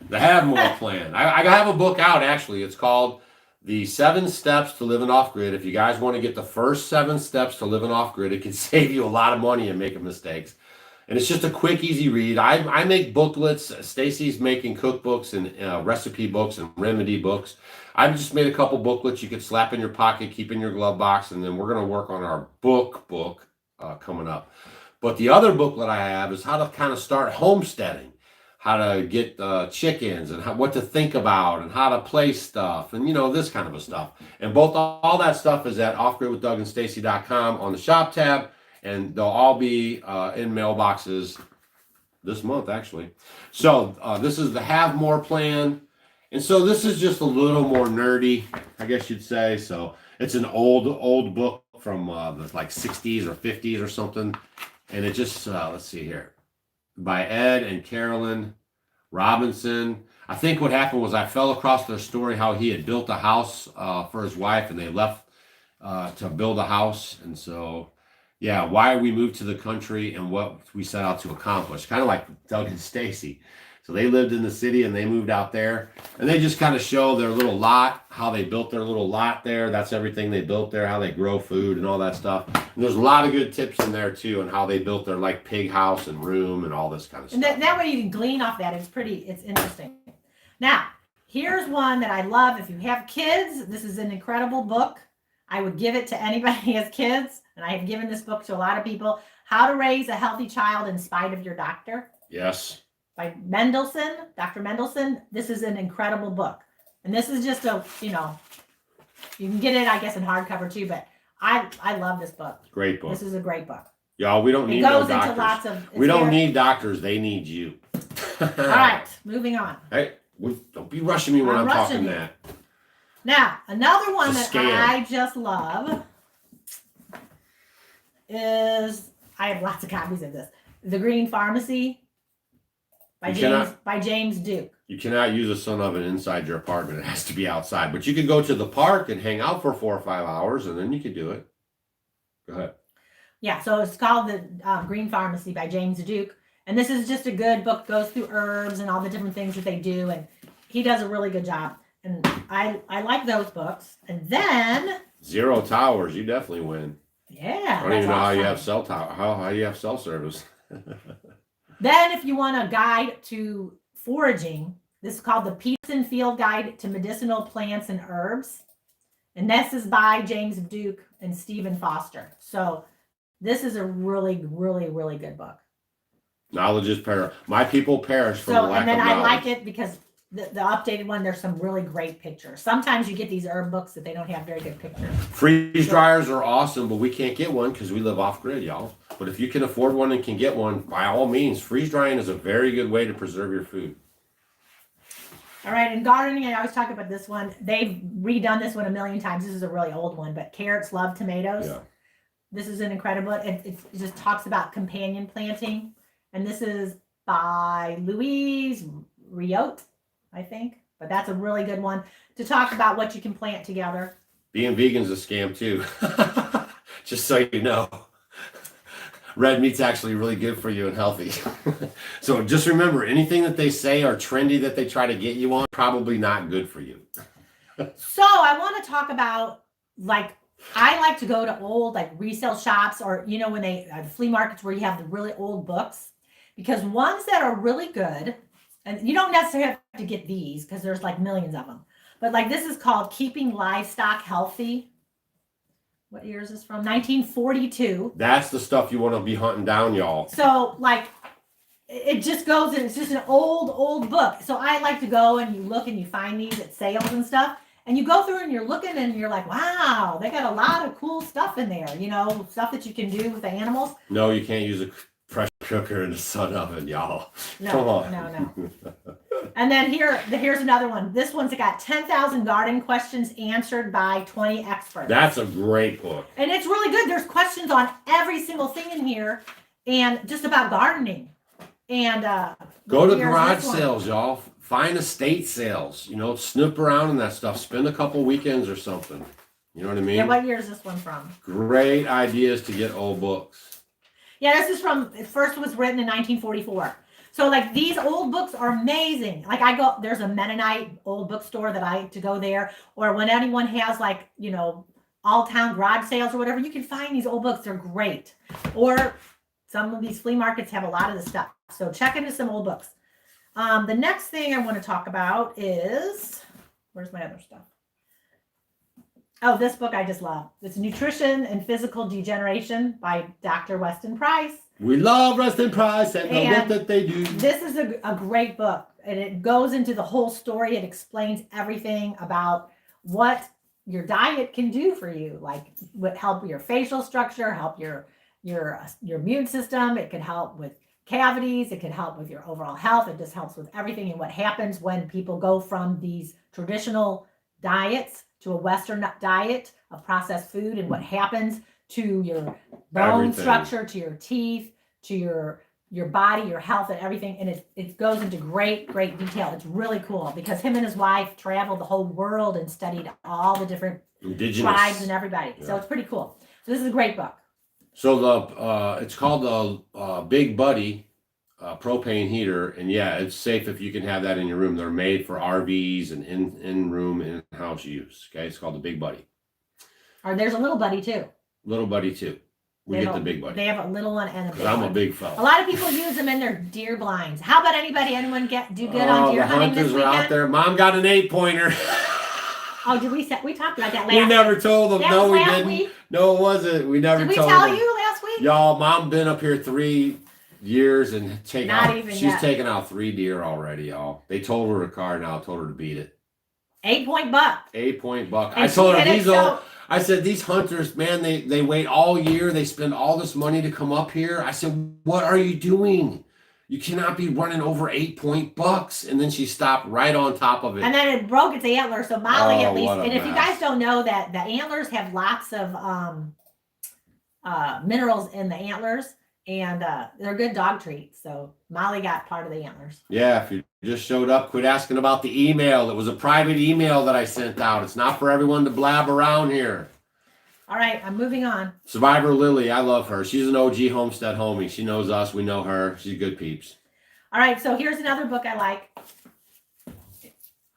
The Have More Plan. I have a book out actually. It's called The 7 Steps to Living Off Grid. If you guys want to get the first 7 steps to living off grid, it can save you a lot of money and making mistakes. And it's just a quick, easy read. I make booklets. Stacy's making cookbooks and recipe books and remedy books. I've just made a couple booklets you could slap in your pocket, keep in your glove box, and then we're going to work on our book coming up. But the other booklet I have is how to kind of start homesteading. to get chickens and what to think about and how to place stuff and this kind of a stuff. And all that stuff is at offgridwithdougandstacy.com on the shop tab, and they'll all be in mailboxes this month actually. So this is the Have More plan, and so this is just a little more nerdy, I guess you'd say. So it's an old book from the like 60s or 50s or something, and it just let's see here, by Ed and Carolyn Robinson. I think what happened was I fell across their story how he had built a house for his wife, and they left to build a house. And so, yeah, why we moved to the country and what we set out to accomplish. Kind of like Doug and Stacy. So they lived in the city and they moved out there, and they just kind of show their little lot, how they built their little lot there. That's everything they built there, how they grow food and all that stuff. And there's a lot of good tips in there too, on how they built their like pig house and room and all this kind of stuff. And that way you can glean off that. It's interesting. Now, here's one that I love. If you have kids, this is an incredible book. I would give it to anybody who has kids, and I have given this book to a lot of people. How to Raise a Healthy Child in Spite of Your Doctor. Yes. By Mendelsohn, Dr. Mendelsohn. This is an incredible book. And this is just you can get it, I guess, in hardcover too, but I love this book. Great book. This is a great book. Y'all, we don't need no doctors. Into lots of, we don't need doctors. They need you. All right, moving on. Hey, don't be rushing me when I'm talking that. Now, another one that I just love is, I have lots of copies of this, The Green Pharmacy by James Duke. You cannot use a sun oven inside your apartment. It has to be outside. But you could go to the park and hang out for 4 or 5 hours, and then you could do it. Go ahead. Yeah, so it's called The Green Pharmacy by James Duke. And this is just a good book, goes through herbs and all the different things that they do. And he does a really good job. And I like those books. And then Zero Towers, you definitely win. Yeah. I don't even know how you have cell tower. How you have cell service. Then if you want a guide to foraging, this is called the Peterson Field Guide to Medicinal Plants and Herbs. And this is by James Duke and Stephen Foster. So this is a really, really, really good book. Knowledge is perish. My people perish from the lack of knowledge. And then I like it because the updated one, there's some really great pictures. Sometimes you get these herb books that they don't have very good pictures. Freeze dryers are awesome, but we can't get one because we live off grid, y'all. But if you can afford one and can get one, by all means, freeze drying is a very good way to preserve your food. All right, and gardening, I always talk about this one. They've redone this one a million times. This is a really old one, but Carrots Love Tomatoes. Yeah. This is an incredible, it just talks about companion planting. And this is by Louise Riot, I think. But that's a really good one to talk about what you can plant together. Being vegan's a scam too. Just so you know. Red meat's actually really good for you and healthy. So just remember, anything that they say are trendy that they try to get you on, probably not good for you. So I want to talk about, I like to go to old resale shops, or when they flea markets where you have the really old books, because ones that are really good, and you don't necessarily have to get these because there's millions of them, but this is called Keeping Livestock Healthy. What year is this from? 1942. That's the stuff you want to be hunting down, y'all. So it just goes in, it's just an old book. So I like to go and you look and you find these at sales and stuff. And you go through and you're looking and you're like, wow, they got a lot of cool stuff in there, stuff that you can do with the animals. No, you can't use a pressure cooker in the sun oven, y'all. No, come on. No. And then here's another one. This one's got 10,000 garden questions answered by 20 experts. That's a great book. And it's really good. There's questions on every single thing in here and just about gardening. And go to garage sales, y'all. Find estate sales. Snoop around in that stuff. Spend a couple weekends or something. You know what I mean? Yeah, what year is this one from? Great ideas to get old books. Yeah, this is it first was written in 1944. So these old books are amazing. There's a Mennonite old bookstore that I like to go there, or when anyone has all town garage sales or whatever, you can find these old books. They're great. Or some of these flea markets have a lot of the stuff. So check into some old books. The next thing I want to talk about is, where's my other stuff? Oh, this book I just love. It's Nutrition and Physical Degeneration by Dr. Weston Price. We love Weston Price and the work And that they do. This is a great book, and it goes into the whole story. It explains everything about what your diet can do for you, like what help your facial structure, help your immune system. It can help with cavities. It can help with your overall health. It just helps with everything and what happens when people go from these traditional diets to a Western diet of processed food, and what happens to your bone Everything. structure, to your teeth, to your body, your health, and everything. And it goes into great detail. It's really cool because him and his wife traveled the whole world and studied all the different Indigenous tribes and everybody. Yeah. So it's pretty cool. So this is a great book. So it's called the Big Buddy propane heater, and yeah, it's safe if you can have that in your room. They're made for RVs and in-room, in-house use. Okay, it's called the Big Buddy. Or there's a little buddy too. Little Buddy too. We get the Big Buddy. They have a little one and a big one. I'm a big fella. A lot of people use them in their deer blinds. How about anyone do good on deer hunting this weekend? Out there. Mom got an 8-pointer. Oh, did we talked about that last week? We never told them. No, we didn't. Week? No, it wasn't. We never told them. Did we tell you last week? Y'all, Mom been up here 3 years and she's yet. taken out 3 deer already, y'all. They told her to car now, told her to beat it. 8-point buck. 8-point buck. And I told her I said, these hunters, man, they wait all year. They spend all this money to come up here. I said, what are you doing? You cannot be running over 8-point bucks. And then she stopped right on top of it. And then it broke its antler. So Molly, at least, and if you guys don't know that the antlers have lots of minerals in the antlers, and they're good dog treats. So Molly got part of the antlers. Yeah, if you just showed up, quit asking about the email. It was a private email that I sent out. It's not for everyone to blab around here. All right, I'm moving on. Survivor Lily, I love her. She's an OG Homestead homie. She knows us. We know her. She's good peeps. All right, so here's another book I like.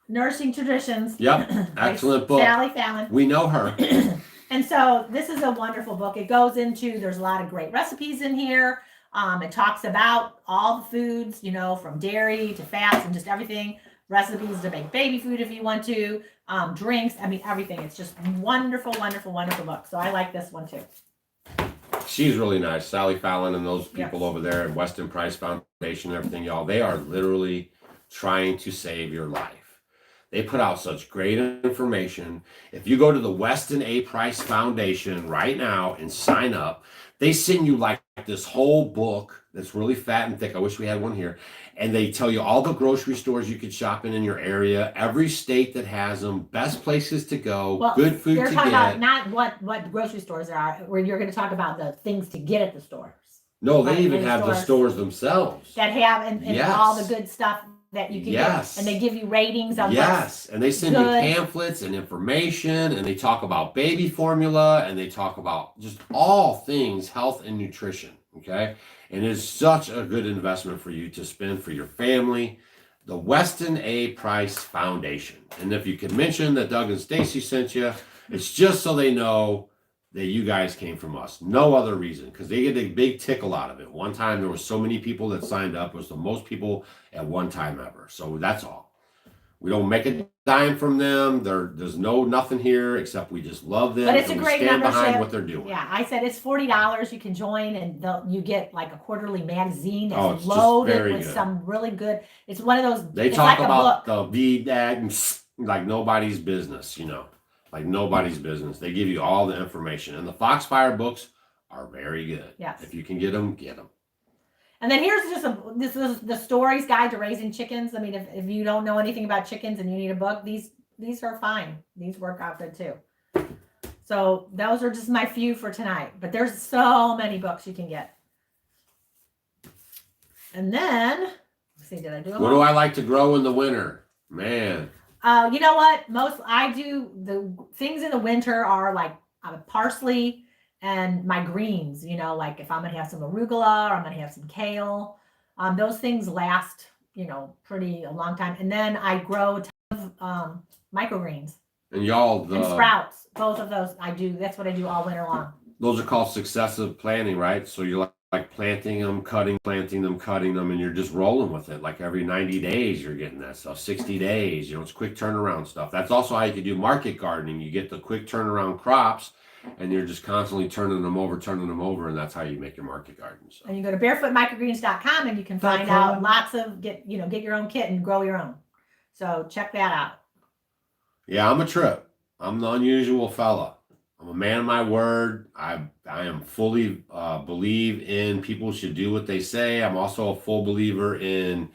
Nourishing Traditions. Yep, excellent book. Sally Fallon. We know her. And so this is a wonderful book. It goes into, there's a lot of great recipes in here. It talks about all the foods, from dairy to fats and just everything. Recipes to make baby food if you want to. Drinks, everything. It's just wonderful book. So I like this one too. She's really nice. Sally Fallon and those people over there at Weston Price Foundation and everything, y'all, they are literally trying to save your life. They put out such great information. If you go to the Weston A. Price Foundation right now and sign up, they send you like this whole book that's really fat and thick. I wish we had one here. And they tell you all the grocery stores you could shop in your area, every state that has them, best places to go, good food to get. They're talking about not what grocery stores there are, where you're going to talk about the things to get at the stores. No, they even have the stores themselves. That have and all the good stuff that you can get. And they give you ratings on and they send you pamphlets and information, and they talk about baby formula, and they talk about just all things health and nutrition, okay? And it's such a good investment for you to spend for your family. The Weston A. Price Foundation. And if you could mention that Doug and Stacy sent you, it's just so they know that you guys came from us. No other reason, because they get a big tickle out of it. One time there were so many people that signed up. It was the most people at one time ever. So that's all. We don't make a dime from them. There's nothing here except we just love them. But it's a great stand membership. Behind what they're doing. Yeah, I said it's $40. You can join, and you get like a quarterly magazine that's loaded with some really good. It's one of those. They talk about the VDAG like nobody's business, like nobody's business. They give you all the information, and the Foxfire books are very good. Yes. If you can get them, get them. And then here's this is the Stories Guide to Raising Chickens. If you don't know anything about chickens and you need a book, these are fine. These work out good too. So those are just my few for tonight. But there's so many books you can get. And then, let's see, did I do them? What do I like to grow in the winter? Man. You know what? I do the things in the winter are like parsley and my greens, like if I'm going to have some arugula or I'm going to have some kale, those things last, pretty a long time. And then I grow a ton of microgreens. And y'all, and sprouts, both of those I do. That's what I do all winter long. Those are called successive planting, right? So you're like planting them, planting them, cutting them, and you're just rolling with it. Like every 90 days, you're getting that stuff. 60 days, it's quick turnaround stuff. That's also how you can do market gardening. You get the quick turnaround crops, and you're just constantly turning them over, and that's how you make your market garden. So. And you go to barefootmicrogreens.com and you can find out lots of get your own kit and grow your own. So check that out. Yeah, I'm a trip. I'm the unusual fella. I'm a man of my word. I am fully believe in people should do what they say. I'm also a full believer in,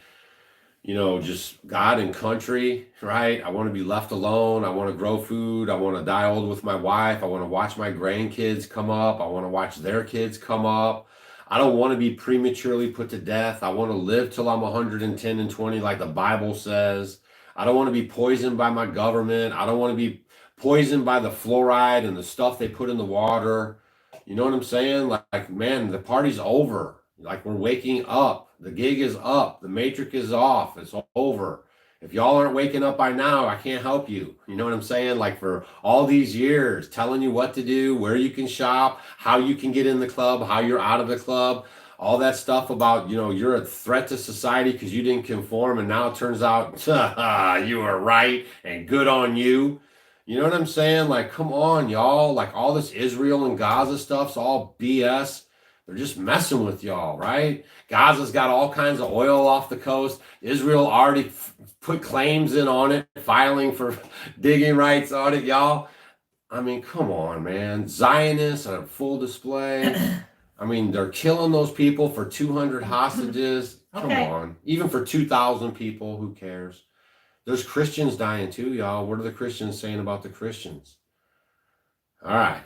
just God and country, right? I want to be left alone. I want to grow food. I want to die old with my wife. I want to watch my grandkids come up. I want to watch their kids come up. I don't want to be prematurely put to death. I want to live till I'm 110 and 20 like the Bible says. I don't want to be poisoned by my government. I don't want to be poisoned by the fluoride and the stuff they put in the water. You know what I'm saying? Like, man, the party's over. Like, we're waking up. The gig is up. The matrix is off. It's over. If y'all aren't waking up by now, I can't help you. You know what I'm saying? Like, for all these years, telling you what to do, where you can shop, how you can get in the club, how you're out of the club, all that stuff about, you're a threat to society because you didn't conform, and now it turns out you were right and good on you. You know what I'm saying? Like, come on, y'all. Like, all this Israel and Gaza stuff's all BS. They're just messing with y'all, right? Gaza's got all kinds of oil off the coast. Israel already put claims in on it, filing for digging rights on it, y'all. I mean, come on, man. Zionists on full display. I mean, they're killing those people for 200 hostages. Come on. Even for 2,000 people, who cares? There's Christians dying too, y'all. What are the Christians saying about the Christians? All right.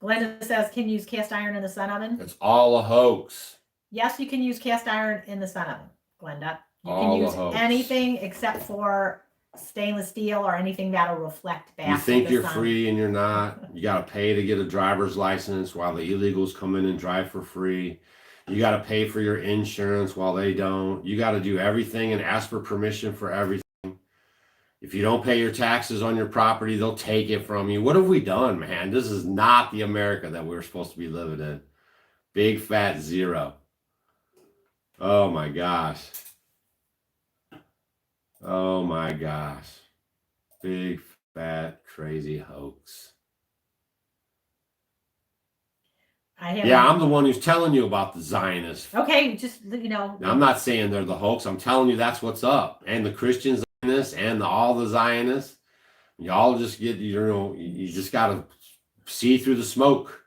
Glenda says, can you use cast iron in the sun oven? It's all a hoax. Yes, you can use cast iron in the sun oven, Glenda. You all can use anything except for stainless steel or anything that'll reflect back. You think you're free and you're not. You got to pay to get a driver's license while the illegals come in and drive for free. You got to pay for your insurance while they don't. You got to do everything and ask for permission for everything. If you don't pay your taxes on your property, they'll take it from you. What have we done, man? This is not the America that we're supposed to be living in. Big fat zero. Oh my gosh. Oh my gosh. Big fat crazy hoax. I'm the one who's telling you about the Zionists. Okay, just, Now, I'm not saying they're the hoax. I'm telling you that's what's up. And the Christian Zionists and all the Zionists. Y'all just get, you just got to see through the smoke.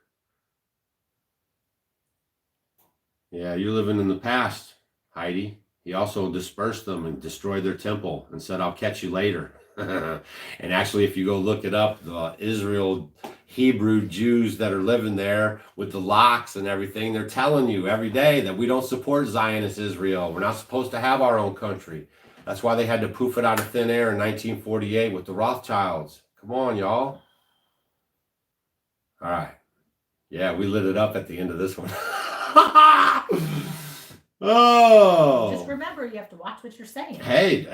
Yeah, you're living in the past, Heidi. He also dispersed them and destroyed their temple and said, I'll catch you later. And actually, if you go look it up, the Israel Hebrew Jews that are living there with the locks and everything, they're telling you every day that we don't support Zionist Israel. We're not supposed to have our own country. That's why they had to poof it out of thin air in 1948 with the Rothschilds. Come on, y'all. All right. Yeah, we lit it up at the end of this one. Oh, just remember, you have to watch what you're saying. Hey,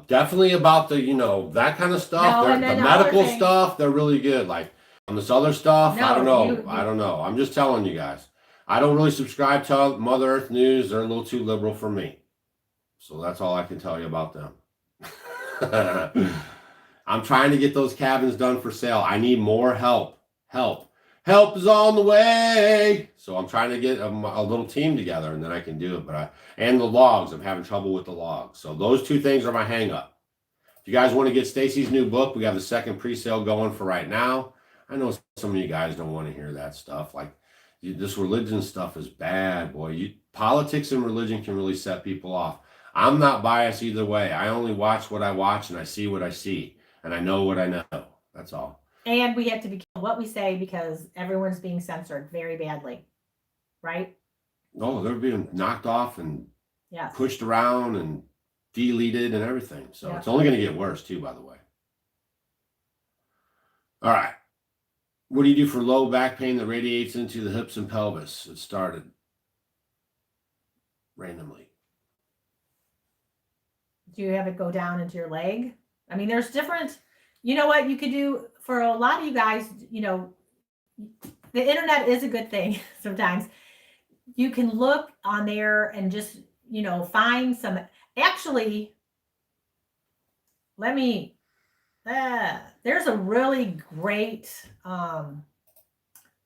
definitely about the, that kind of stuff. The medical stuff, they're really good. Like on this other stuff, I don't know. I don't know. I'm just telling you guys. I don't really subscribe to Mother Earth News. They're a little too liberal for me. So that's all I can tell you about them. I'm trying to get those cabins done for sale. I need more help. Help is on the way. So I'm trying to get a little team together, and then I can do it. And the logs, I'm having trouble with the logs. So those two things are my hang up. If you guys want to get Stacy's new book, we have the second pre-sale going for right now. I know some of you guys don't want to hear that stuff. Like this religion stuff is bad, boy. Politics and religion can really set people off. I'm not biased either way. I only watch what I watch, and I see what I see, and I know what I know. That's all. And we have to be careful what we say because everyone's being censored very badly, right? No, they're being knocked off and pushed around and deleted and everything. So it's only going to get worse too, by the way. All right. What do you do for low back pain that radiates into the hips and pelvis? It started randomly. Do you have it go down into your leg? I mean, there's different... You know what you could do for a lot of you guys, the internet is a good thing sometimes. you can look on there and just, find some, actually, there's a really great,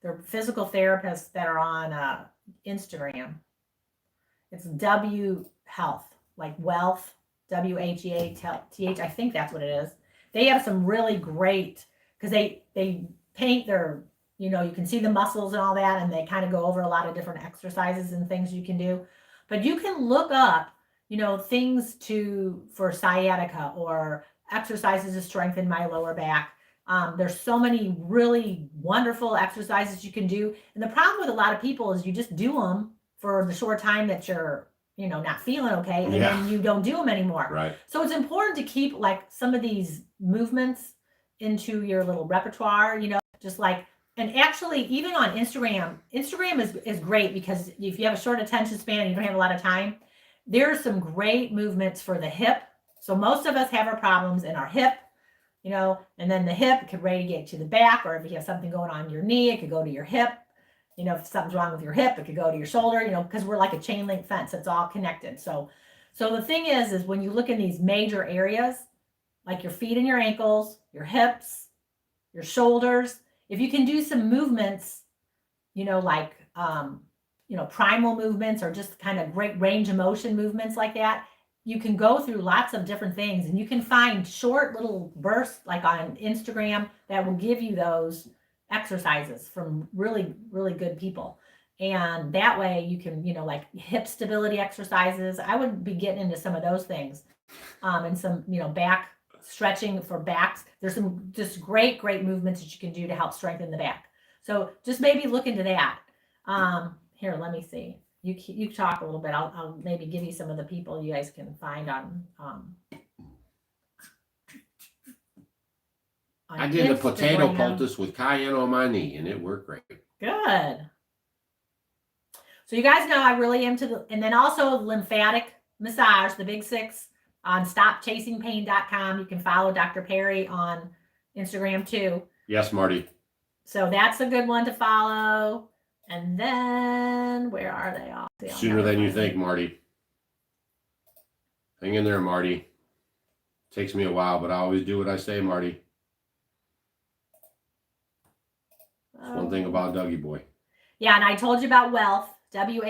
they're physical therapists that are on Instagram. It's W Health, like wealth, WHEATH. I think that's what it is. They have some really great, because they paint their, you can see the muscles and all that, and they kind of go over a lot of different exercises and things you can do. But you can look up, things for sciatica or exercises to strengthen my lower back. There's so many really wonderful exercises you can do. And the problem with a lot of people is you just do them for the short time that you're, not feeling okay. And then you don't do them anymore. Right. So it's important to keep like some of these movements into your little repertoire, just like, and actually even on Instagram is great, because if you have a short attention span and you don't have a lot of time, there are some great movements for the hip. So most of us have our problems in our hip, and then the hip could radiate to the back, or if you have something going on in your knee, it could go to your hip. If something's wrong with your hip, it could go to your shoulder, because we're like a chain link fence. It's all connected. So the thing is when you look in these major areas, like your feet and your ankles, your hips, your shoulders, if you can do some movements, like, primal movements, or just kind of great range of motion movements like that, you can go through lots of different things, and you can find short little bursts like on Instagram that will give you those exercises from really, really good people. And that way you can, like hip stability exercises. I would be getting into some of those things. And some, back stretching for backs. There's some just great movements that you can do to help strengthen the back. So just maybe look into that. Here, let me see. You talk a little bit. I'll maybe give you some of the people you guys can find on I did a potato Instagram. poultice with cayenne on my knee, and it worked great. Good. So you guys know I really am and then also lymphatic massage, the Big Six, on stopchasingpain.com. You can follow Dr. Perry on Instagram too. Yes, Marty. So that's a good one to follow. And then where are they all? Sooner than you think, Marty. Hang in there, Marty. Takes me a while, but I always do what I say, Marty. That's one thing about Dougie Boy. Yeah, and I told you about wealth, W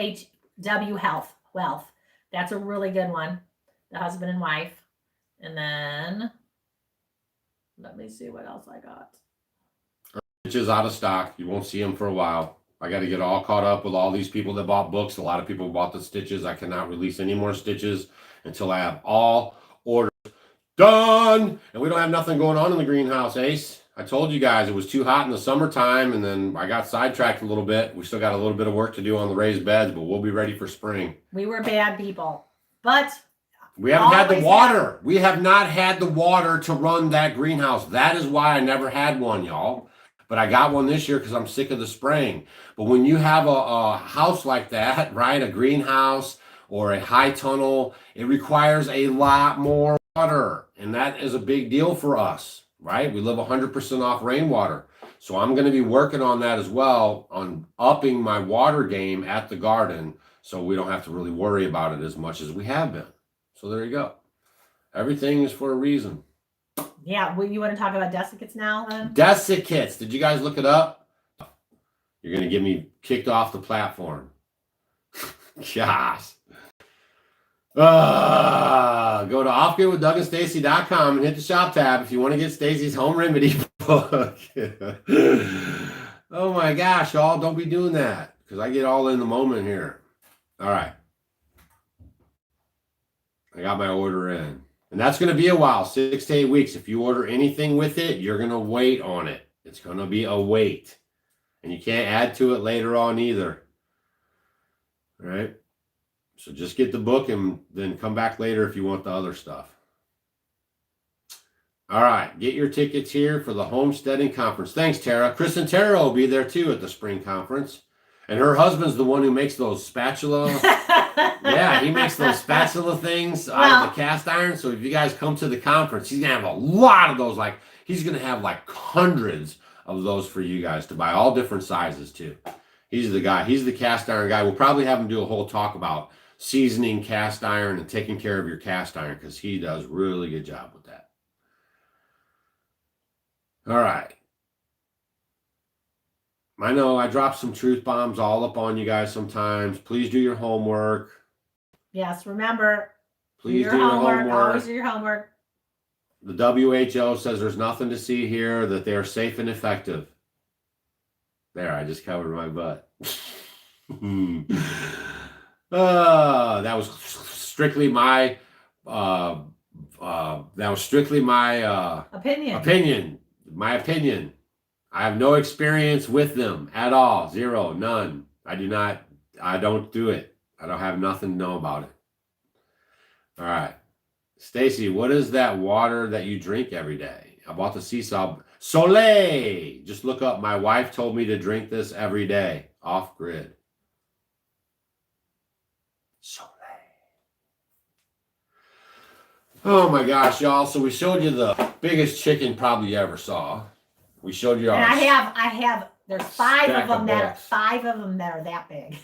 Health, wealth. That's a really good one. The husband and wife. And then let me see what else I got. Stitches out of stock. You won't see them for a while. I got to get all caught up with all these people that bought books. A lot of people bought the stitches. I cannot release any more stitches until I have all orders done. And we don't have nothing going on in the greenhouse, Ace. I told you guys it was too hot in the summertime, and then I got sidetracked a little bit. We still got a little bit of work to do on the raised beds, but we'll be ready for spring. We were bad people, but we haven't had the water. We have not had the water to run that greenhouse. That is why I never had one, y'all. But I got one this year because I'm sick of the spraying. But when you have a house like that, right, a greenhouse or a high tunnel, it requires a lot more water. And that is a big deal for us, right? We live 100% off rainwater. So I'm going to be working on that as well, on upping my water game at the garden so we don't have to really worry about it as much as we have been. So there you go. Everything is for a reason. Yeah, you want to talk about desiccates now then? Desiccates. Did you guys look it up? You're going to get me kicked off the platform. Gosh. Go to offgoodwithdougandstacy.com and hit the shop tab if you want to get Stacy's home remedy book. Oh my gosh, y'all, don't be doing that because I get all in the moment here. All right. I got my order in. And that's going to be a while, 6 to 8 weeks. If you order anything with it, you're going to wait on it. It's going to be a wait. And you can't add to it later on either. All right? So just get the book and then come back later if you want the other stuff. All right. Get your tickets here for the Homesteading Conference. Thanks, Tara. Chris and Tara will be there too at the spring conference. And her husband's the one who makes those spatula. Yeah, he makes those spatula things out of the cast iron. So if you guys come to the conference, he's going to have a lot of those. Like, he's going to have like hundreds of those for you guys to buy, all different sizes too. He's the guy. He's the cast iron guy. We'll probably have him do a whole talk about seasoning cast iron and taking care of your cast iron because he does really good job with that. All right. I know I drop some truth bombs all up on you guys sometimes. Please do your homework. Yes, remember, Please do do your your homework. homework. Always do your homework. The WHO says there's nothing to see here, that they are safe and effective. There, I just covered my butt. That was strictly my Opinion. My opinion. I have no experience with them at all. Zero, none. I don't do it. I don't have nothing to know about it. All right. Stacy, what is that water that you drink every day? I bought the sea salt. Soleil! Just look up. My wife told me to drink this every day. Off grid. Soleil. Oh my gosh, y'all. So we showed you the biggest chicken probably you ever saw. We showed you And our I have, there's five stack of them of that books. are that big.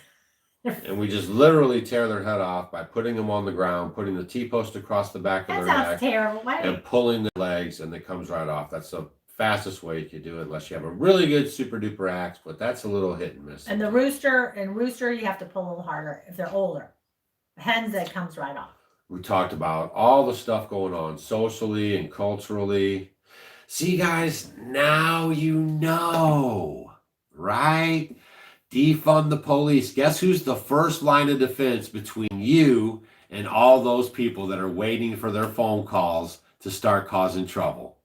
And we just literally tear their head off by putting them on the ground, putting the T-post across the back of That their sounds neck, terrible. Why and pulling the legs, and it comes right off. That's the fastest way you could do it, unless you have a really good super duper axe, but that's a little hit and miss. And the rooster, you have to pull a little harder if they're older. The hens, that comes right off. We talked about all the stuff going on socially and culturally. See, guys, now you know, right? Defund the police. Guess who's the first line of defense between you and all those people that are waiting for their phone calls to start causing trouble?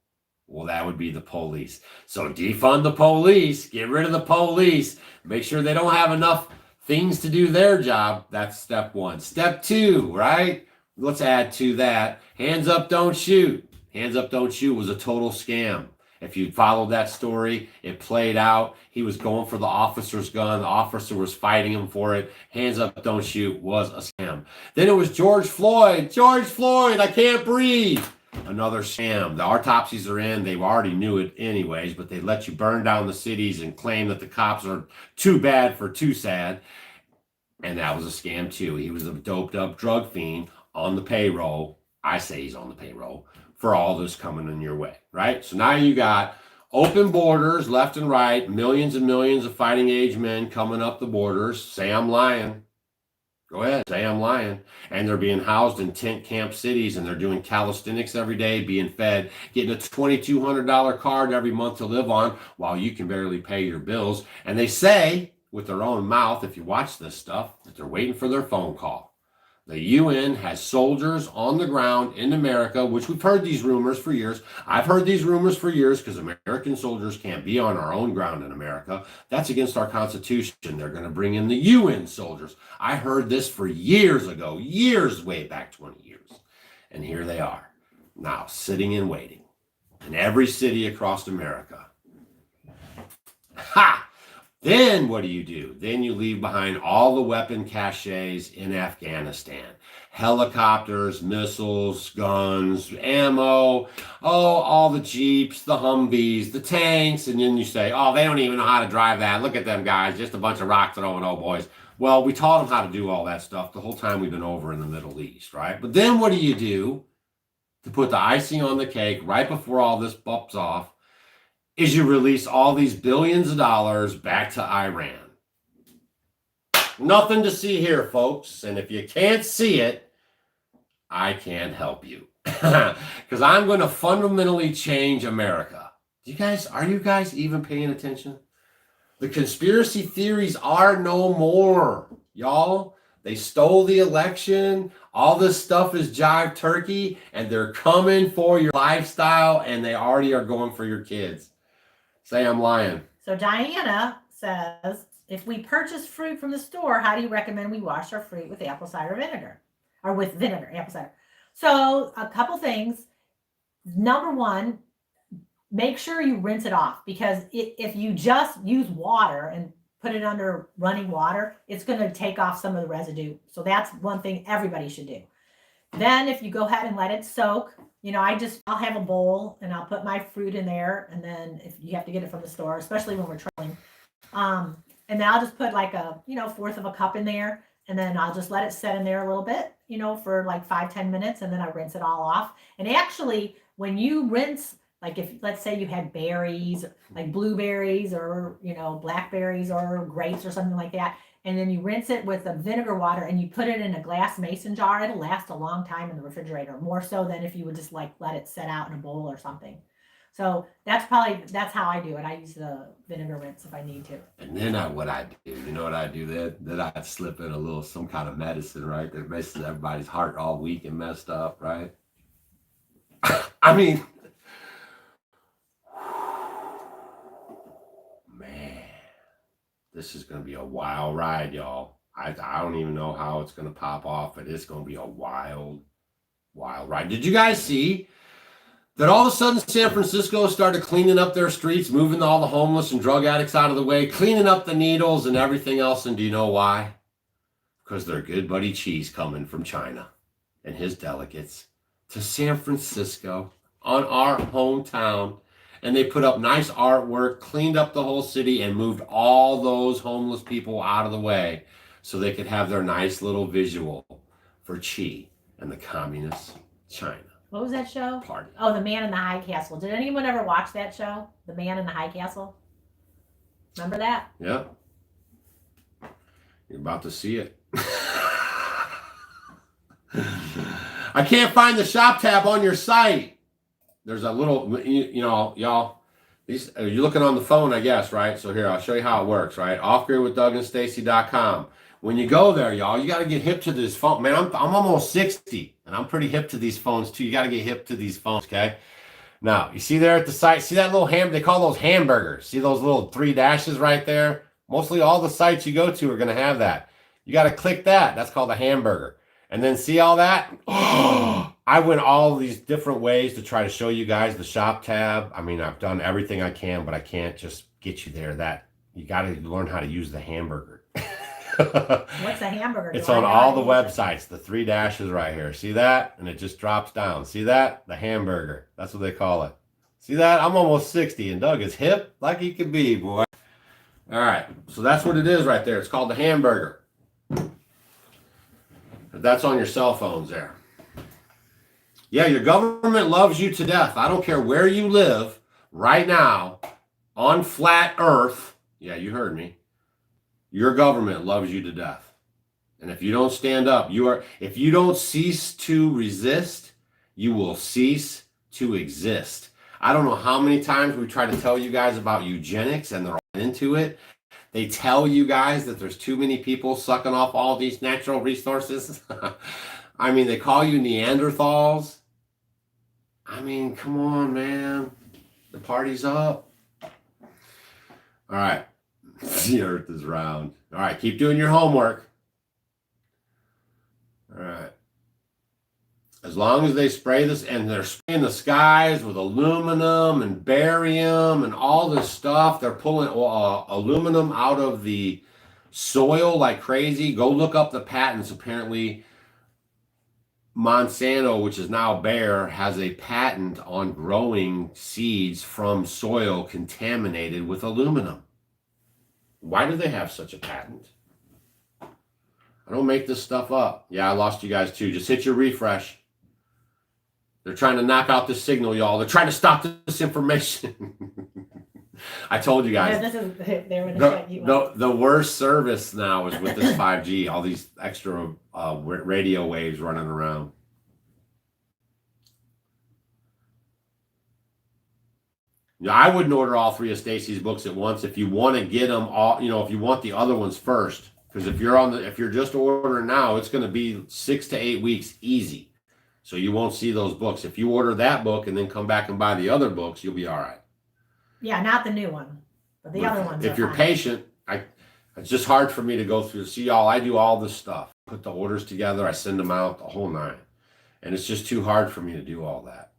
Well, that would be the police. So defund the police. Get rid of the police. Make sure they don't have enough things to do their job. That's step one. Step two, right? Let's add to that. Hands up, don't shoot. Hands up, don't shoot was a total scam. If you followed that story, it played out. He was going for the officer's gun. The officer was fighting him for it. Hands up, don't shoot was a scam. Then it was George Floyd. George Floyd, I can't breathe. Another scam. The autopsies are in. They already knew it anyways, but they let you burn down the cities and claim that the cops are too bad for too sad. And that was a scam too. He was a doped up drug fiend on the payroll. I say he's on the payroll for all this coming in your way, right? So now you got open borders left and right, millions and millions of fighting age men coming up the borders. Say I'm lying. Go ahead, say I'm lying. And they're being housed in tent camp cities, and they're doing calisthenics every day, being fed, getting a $2,200 card every month to live on while you can barely pay your bills. And they say with their own mouth, if you watch this stuff, that they're waiting for their phone call. The UN has soldiers on the ground in America, which we've heard these rumors for years. I've heard these rumors for years because American soldiers can't be on our own ground in America. That's against our Constitution. They're going to bring in the UN soldiers. I heard this for years ago, years way back 20 years. And here they are, now sitting and waiting in every city across America. Ha! Then what do? Then you leave behind all the weapon caches in Afghanistan. Helicopters, missiles, guns, ammo, all the Jeeps, the Humvees, the tanks, and then you say, oh, they don't even know how to drive that. Look at them guys, just a bunch of rock throwing old boys. Well, we taught them how to do all that stuff the whole time we've been over in the Middle East, right? But then what do to put the icing on the cake right before all this bumps off? Is you release all these billions of dollars back to Iran. Nothing to see here, folks. And if you can't see it, I can't help you. Because I'm going to fundamentally change America. Are you guys even paying attention? The conspiracy theories are no more, y'all. They stole the election. All this stuff is jive turkey, and they're coming for your lifestyle, and they already are going for your kids. Say I'm lying. So Diana says, if we purchase fruit from the store, how do you recommend we wash our fruit with apple cider vinegar? Or with vinegar, apple cider. So a couple things. Number one, make sure you rinse it off, because if you just use water and put it under running water, it's going to take off some of the residue. So that's one thing everybody should do. Then if you go ahead and let it soak, I'll have a bowl and I'll put my fruit in there. And then if you have to get it from the store, especially when we're traveling, and And then I'll just put like a, fourth of a cup in there. And then I'll just let it sit in there a little bit, for like 5-10 minutes. And then I rinse it all off. And actually, when you rinse, like if, let's say you had berries, like blueberries or, blackberries or grapes or something like that, and then you rinse it with the vinegar water and you put it in a glass mason jar, it'll last a long time in the refrigerator, more so than if you would just like let it sit out in a bowl or something. So that's how I do it. I use the vinegar rinse if I need to. And then what I do, you know what I do then I slip in some kind of medicine, right? That messes everybody's heart all weak and messed up, right? I mean, man, this is going to be a wild ride, y'all. I don't even know how it's going to pop off, but it's going to be a wild ride. Did you guys see that all of a sudden San Francisco started cleaning up their streets, moving all the homeless and drug addicts out of the way, cleaning up the needles and everything else? And do you know why? Because their good buddy Cheese coming from China and his delegates to San Francisco on our hometown. And they put up nice artwork, cleaned up the whole city, and moved all those homeless people out of the way so they could have their nice little visual for Xi and the communist China. What was that show? Party. Oh, The Man in the High Castle. Did anyone ever watch that show? The Man in the High Castle? Remember that? Yeah. You're about to see it. I can't find the shop tab on your site. There's a little, y'all, you're looking on the phone, I guess, right? So here, I'll show you how it works, right? offgridwithdougandstacy.com. When you go there, y'all, you got to get hip to this phone. Man, I'm almost 60, and I'm pretty hip to these phones, too. You got to get hip to these phones, okay? Now, you see there at the site, see that little they call those hamburgers. See those little 3 dashes right there? Mostly all the sites you go to are going to have that. You got to click that. That's called a hamburger. And then see all that? I went all these different ways to try to show you guys the shop tab. I mean, I've done everything I can, but I can't just get you there. You got to learn how to use the hamburger. What's a hamburger? It's on all the websites, the 3 dashes right here. See that? And it just drops down. See that? The hamburger. That's what they call it. See that? I'm almost 60 and Doug is hip like he could be, boy. All right. So that's what it is right there. It's called the hamburger. That's on your cell phones there. Yeah, your government loves you to death. I don't care where you live right now on flat earth. Yeah, you heard me. Your government loves you to death. And if you don't stand up, if you don't cease to resist, you will cease to exist. I don't know how many times we try to tell you guys about eugenics and they're all into it. They tell you guys that there's too many people sucking off all these natural resources. I mean, they call you Neanderthals. I mean, come on, man. The party's up. All right. The earth is round. All right, keep doing your homework. All right. As long as they spray this, and they're spraying the skies with aluminum and barium and all this stuff. They're pulling aluminum out of the soil like crazy. Go look up the patents. Apparently, Monsanto, which is now Bayer, has a patent on growing seeds from soil contaminated with aluminum. Why do they have such a patent? I don't make this stuff up. Yeah, I lost you guys too. Just hit your refresh. They're trying to knock out this signal, y'all. They're trying to stop this information. I told you guys. The worst service now is with this 5G. All these extra radio waves running around. Yeah, I wouldn't order all 3 of Stacy's books at once if you want to get them all. If you want the other ones first, because if you're just ordering now, it's going to be 6 to 8 weeks easy. So you won't see those books. If you order that book and then come back and buy the other books, you'll be all right. Yeah, not the new one, but the other ones. If you're patient, it's just hard for me to go through. See, y'all, I do all this stuff. Put the orders together. I send them out, the whole 9. And it's just too hard for me to do all that.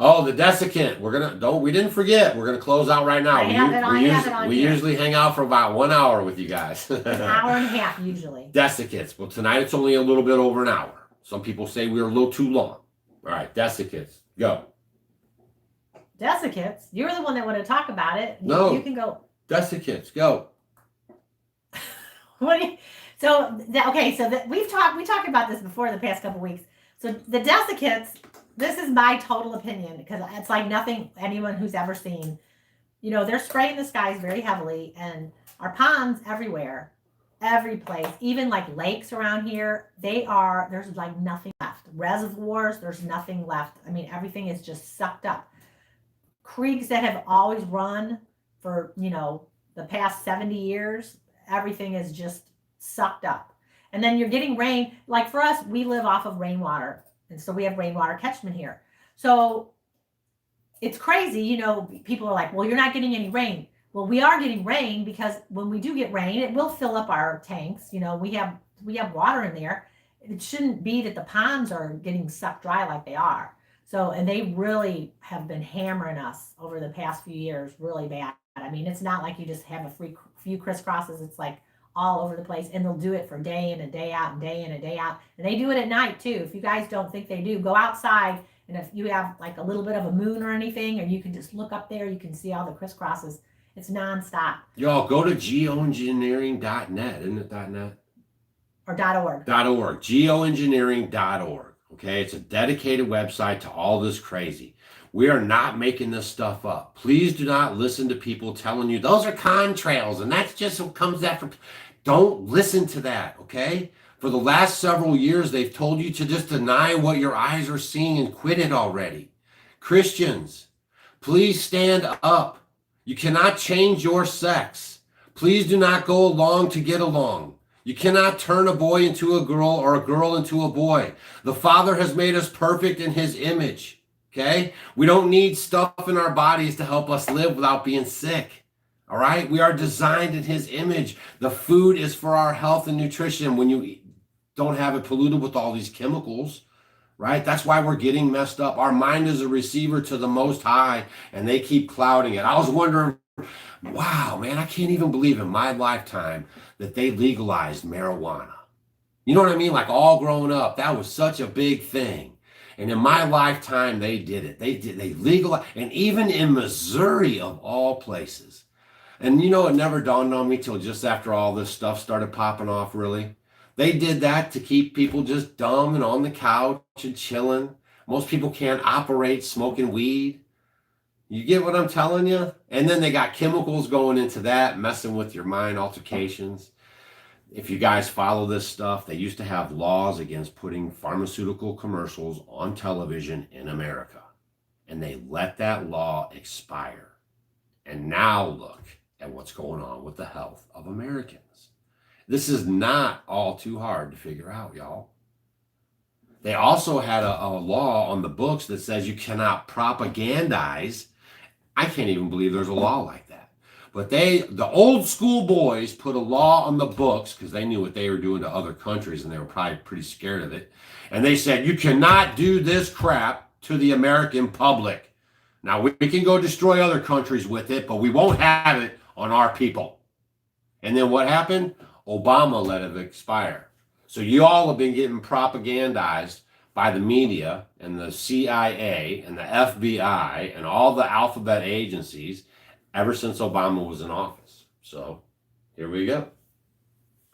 Oh, the desiccant. We didn't forget. We're gonna close out right now. We usually hang out for about 1 hour with you guys. An hour and a half usually. Desiccants. Well, tonight it's only a little bit over an hour. Some people say we're a little too long. All right, desiccants. Go. Desiccants. You're the one that wanted to talk about it. No. You can go. Desiccants, go. What do you, we talked about this before the past couple weeks. So the desiccants, this is my total opinion because it's like nothing anyone who's ever seen. You know, they're spraying the skies very heavily, and our ponds everywhere, every place, even like lakes around here, there's like nothing left. Reservoirs, there's nothing left. I mean, everything is just sucked up. Creeks that have always run for, the past 70 years, everything is just sucked up. And then you're getting rain. Like for us, we live off of rainwater. And so we have rainwater catchment here. So it's crazy, people are like, well, you're not getting any rain. Well, we are getting rain because when we do get rain, it will fill up our tanks. We have water in there. It shouldn't be that the ponds are getting sucked dry like they are. So, and they really have been hammering us over the past few years really bad. I mean, it's not like you just have a few crisscrosses. It's like all over the place, and they'll do it for day in and day out and day in and day out. And they do it at night too. If you guys don't think they do, go outside, and if you have like a little bit of a moon or anything, or you can just look up there, you can see all the crisscrosses. It's nonstop. Y'all go to geoengineering.net, isn't it .net? Or .org. .org, geoengineering.org. Okay, it's a dedicated website to all this crazy. We are not making this stuff up. Please do not listen to people telling you those are contrails and that's just what comes after. Don't listen to that, okay? For the last several years, they've told you to just deny what your eyes are seeing and quit it already. Christians, please stand up. You cannot change your sex. Please do not go along to get along. You cannot turn a boy into a girl or a girl into a boy. The Father has made us perfect in his image, okay? We don't need stuff in our bodies to help us live without being sick, all right? We are designed in his image. The food is for our health and nutrition when you don't have it polluted with all these chemicals, right? That's why we're getting messed up. Our mind is a receiver to the Most High, and they keep clouding it. I was wondering, wow, man, I can't even believe in my lifetime that they legalized marijuana. You know what I mean? Like all growing up, that was such a big thing. And in my lifetime, they did it. They legalized, and even in Missouri of all places. And it never dawned on me till just after all this stuff started popping off, really. They did that to keep people just dumb and on the couch and chilling. Most people can't operate smoking weed. You get what I'm telling you? And then they got chemicals going into that, messing with your mind, altercations. If you guys follow this stuff, they used to have laws against putting pharmaceutical commercials on television in America. And they let that law expire. And now look at what's going on with the health of Americans. This is not all too hard to figure out, y'all. They also had a law on the books that says you cannot propagandize. I can't even believe there's a law like that. But the old school boys put a law on the books because they knew what they were doing to other countries and they were probably pretty scared of it. And they said, you cannot do this crap to the American public. Now, we can go destroy other countries with it, but we won't have it on our people. And then what happened? Obama let it expire. So you all have been getting propagandized by the media and the CIA and the FBI and all the alphabet agencies ever since Obama was in office. So here we go.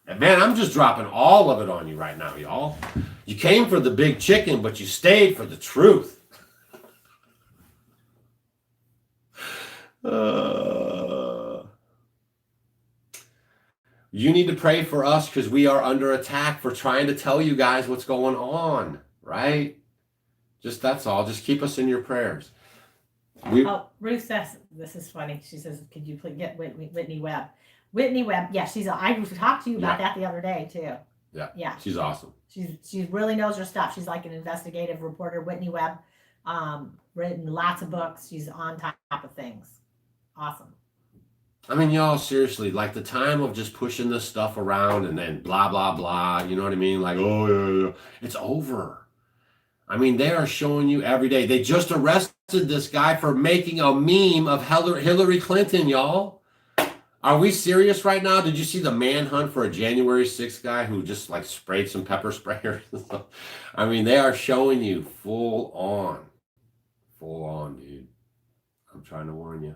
And man, I'm just dropping all of it on you right now, y'all. You came for the big chicken, but you stayed for the truth. You need to pray for us because we are under attack for trying to tell you guys what's going on, right? That's all. Just keep us in your prayers. Ruth says, this is funny. She says, could you please get Whitney Webb? Whitney Webb, yeah, I talked to you about that the other day too. Yeah. She's awesome. She really knows her stuff. She's like an investigative reporter. Whitney Webb, written lots of books. She's on top of things. Awesome. I mean, y'all, seriously, like the time of just pushing this stuff around and then blah, blah, blah, you know what I mean? Like, oh, yeah, it's over. I mean, they are showing you every day. They just arrested this guy for making a meme of Hillary Clinton, y'all. Are we serious right now? Did you see the manhunt for a January 6th guy who just like sprayed some pepper sprayers and stuff? I mean, they are showing you full on, dude. trying to warn you.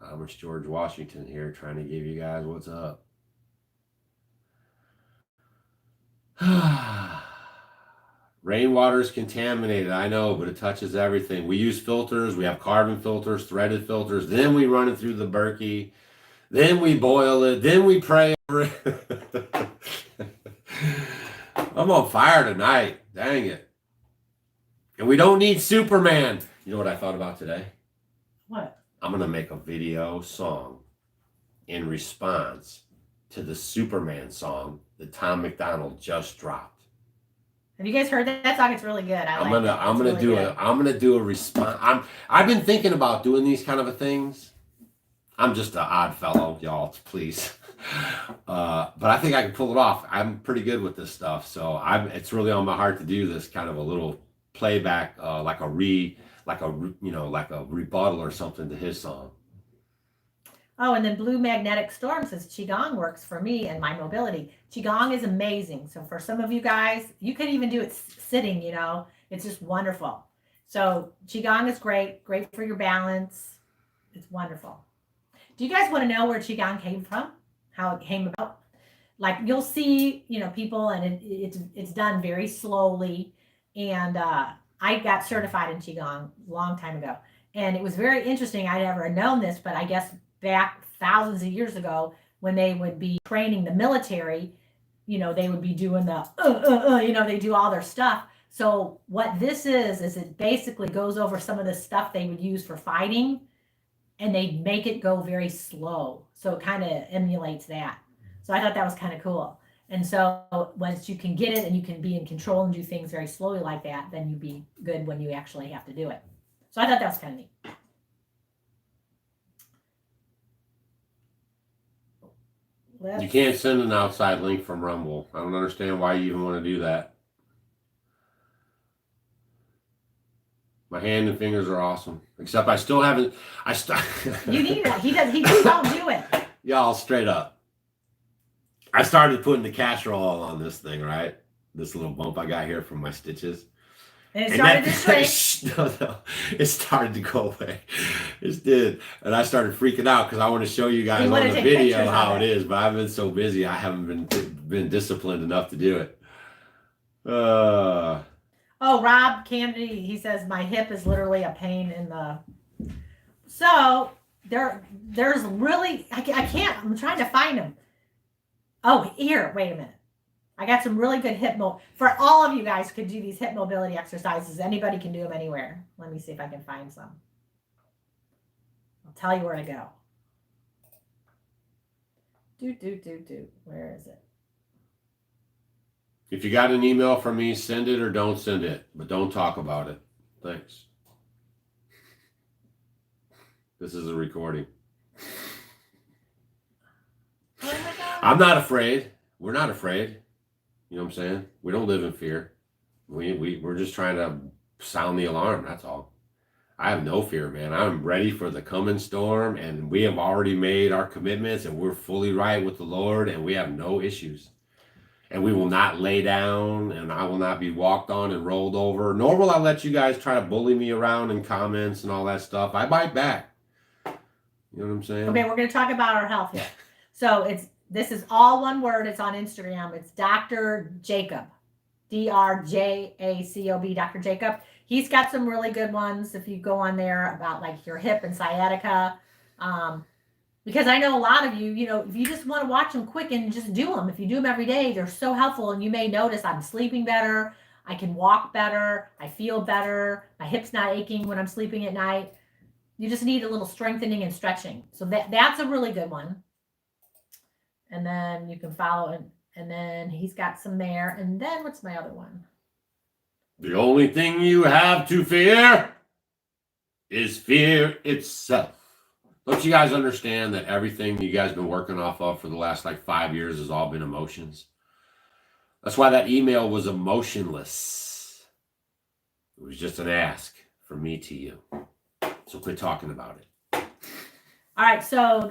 Amish George Washington here, trying to give you guys what's up. Rainwater is contaminated, I know, but it touches everything. We use filters. We have carbon filters, threaded filters. Then we run it through the Berkey. Then we boil it. Then we pray over it. I'm on fire tonight. Dang it. And we don't need Superman. You know what I thought about today? What? I'm going to make a video song in response to the Superman song that Tom McDonald just dropped. Have you guys heard that song? It's really good. I'm gonna do a response. I've been thinking about doing these kind of a things. I'm just an odd fellow, y'all. Please, but I think I can pull it off. I'm pretty good with this stuff, so it's really on my heart to do this kind of a little playback, like a rebuttal or something to his song. Oh, and then Blue Magnetic Storm says Qigong works for me and my mobility. Qigong is amazing. So for some of you guys, you can even do it sitting, it's just wonderful. So Qigong is great for your balance. It's wonderful. Do you guys want to know where Qigong came from? How it came about? Like you'll see, people, and it's done very slowly. And I got certified in Qigong a long time ago. And it was very interesting. I'd never known this, but I guess back thousands of years ago when they would be training the military, they would be doing the, they do all their stuff. So what this is it basically goes over some of the stuff they would use for fighting and they make it go very slow. So it kind of emulates that. So I thought that was kind of cool. And so once you can get it and you can be in control and do things very slowly like that, then you'd be good when you actually have to do it. So I thought that was kind of neat. You can't send an outside link from Rumble. I don't understand why you even want to do that. My hand and fingers are awesome. Except I still haven't. You need it. He just don't do it. Y'all, straight up. I started putting the casserole on this thing, right? This little bump I got here from my stitches. And it started to shrink. No. It started to go away. It did. And I started freaking out because I want to show you guys on the video how it is. But I've been so busy, I haven't been disciplined enough to do it. Oh, Rob Kennedy, he says, my hip is literally a pain in the... So, there's really... I can't... I'm trying to find them. Oh, here. Wait a minute. I got some really good for all of you guys could do these hip mobility exercises. Anybody can do them anywhere. Let me see if I can find some. I'll tell you where to go. Where is it? If you got an email from me, send it or don't send it, but don't talk about it. Thanks. This is a recording. Oh my God. I'm not afraid. We're not afraid. You know what I'm saying? We don't live in fear. We're just trying to sound the alarm. That's all. I have no fear, man. I'm ready for the coming storm, and we have already made our commitments, and we're fully right with the Lord, and we have no issues. And we will not lay down, and I will not be walked on and rolled over, nor will I let you guys try to bully me around in comments and all that stuff. I bite back. You know what I'm saying? Okay, we're going to talk about our health here. So this is all one word. It's on Instagram. It's Dr. Jacob. DRJACOB, Dr. Jacob. He's got some really good ones if you go on there about like your hip and sciatica. Because I know a lot of you, if you just want to watch them quick and just do them, if you do them every day, they're so helpful. And you may notice I'm sleeping better. I can walk better. I feel better. My hip's not aching when I'm sleeping at night. You just need a little strengthening and stretching. So that's a really good one. And then you can follow it. And then he's got some there. And then what's my other one? The only thing you have to fear is fear itself. Don't you guys understand that everything you guys have been working off of for the last 5 years has all been emotions? That's why that email was emotionless. It was just an ask from me to you. So quit talking about it. All right. So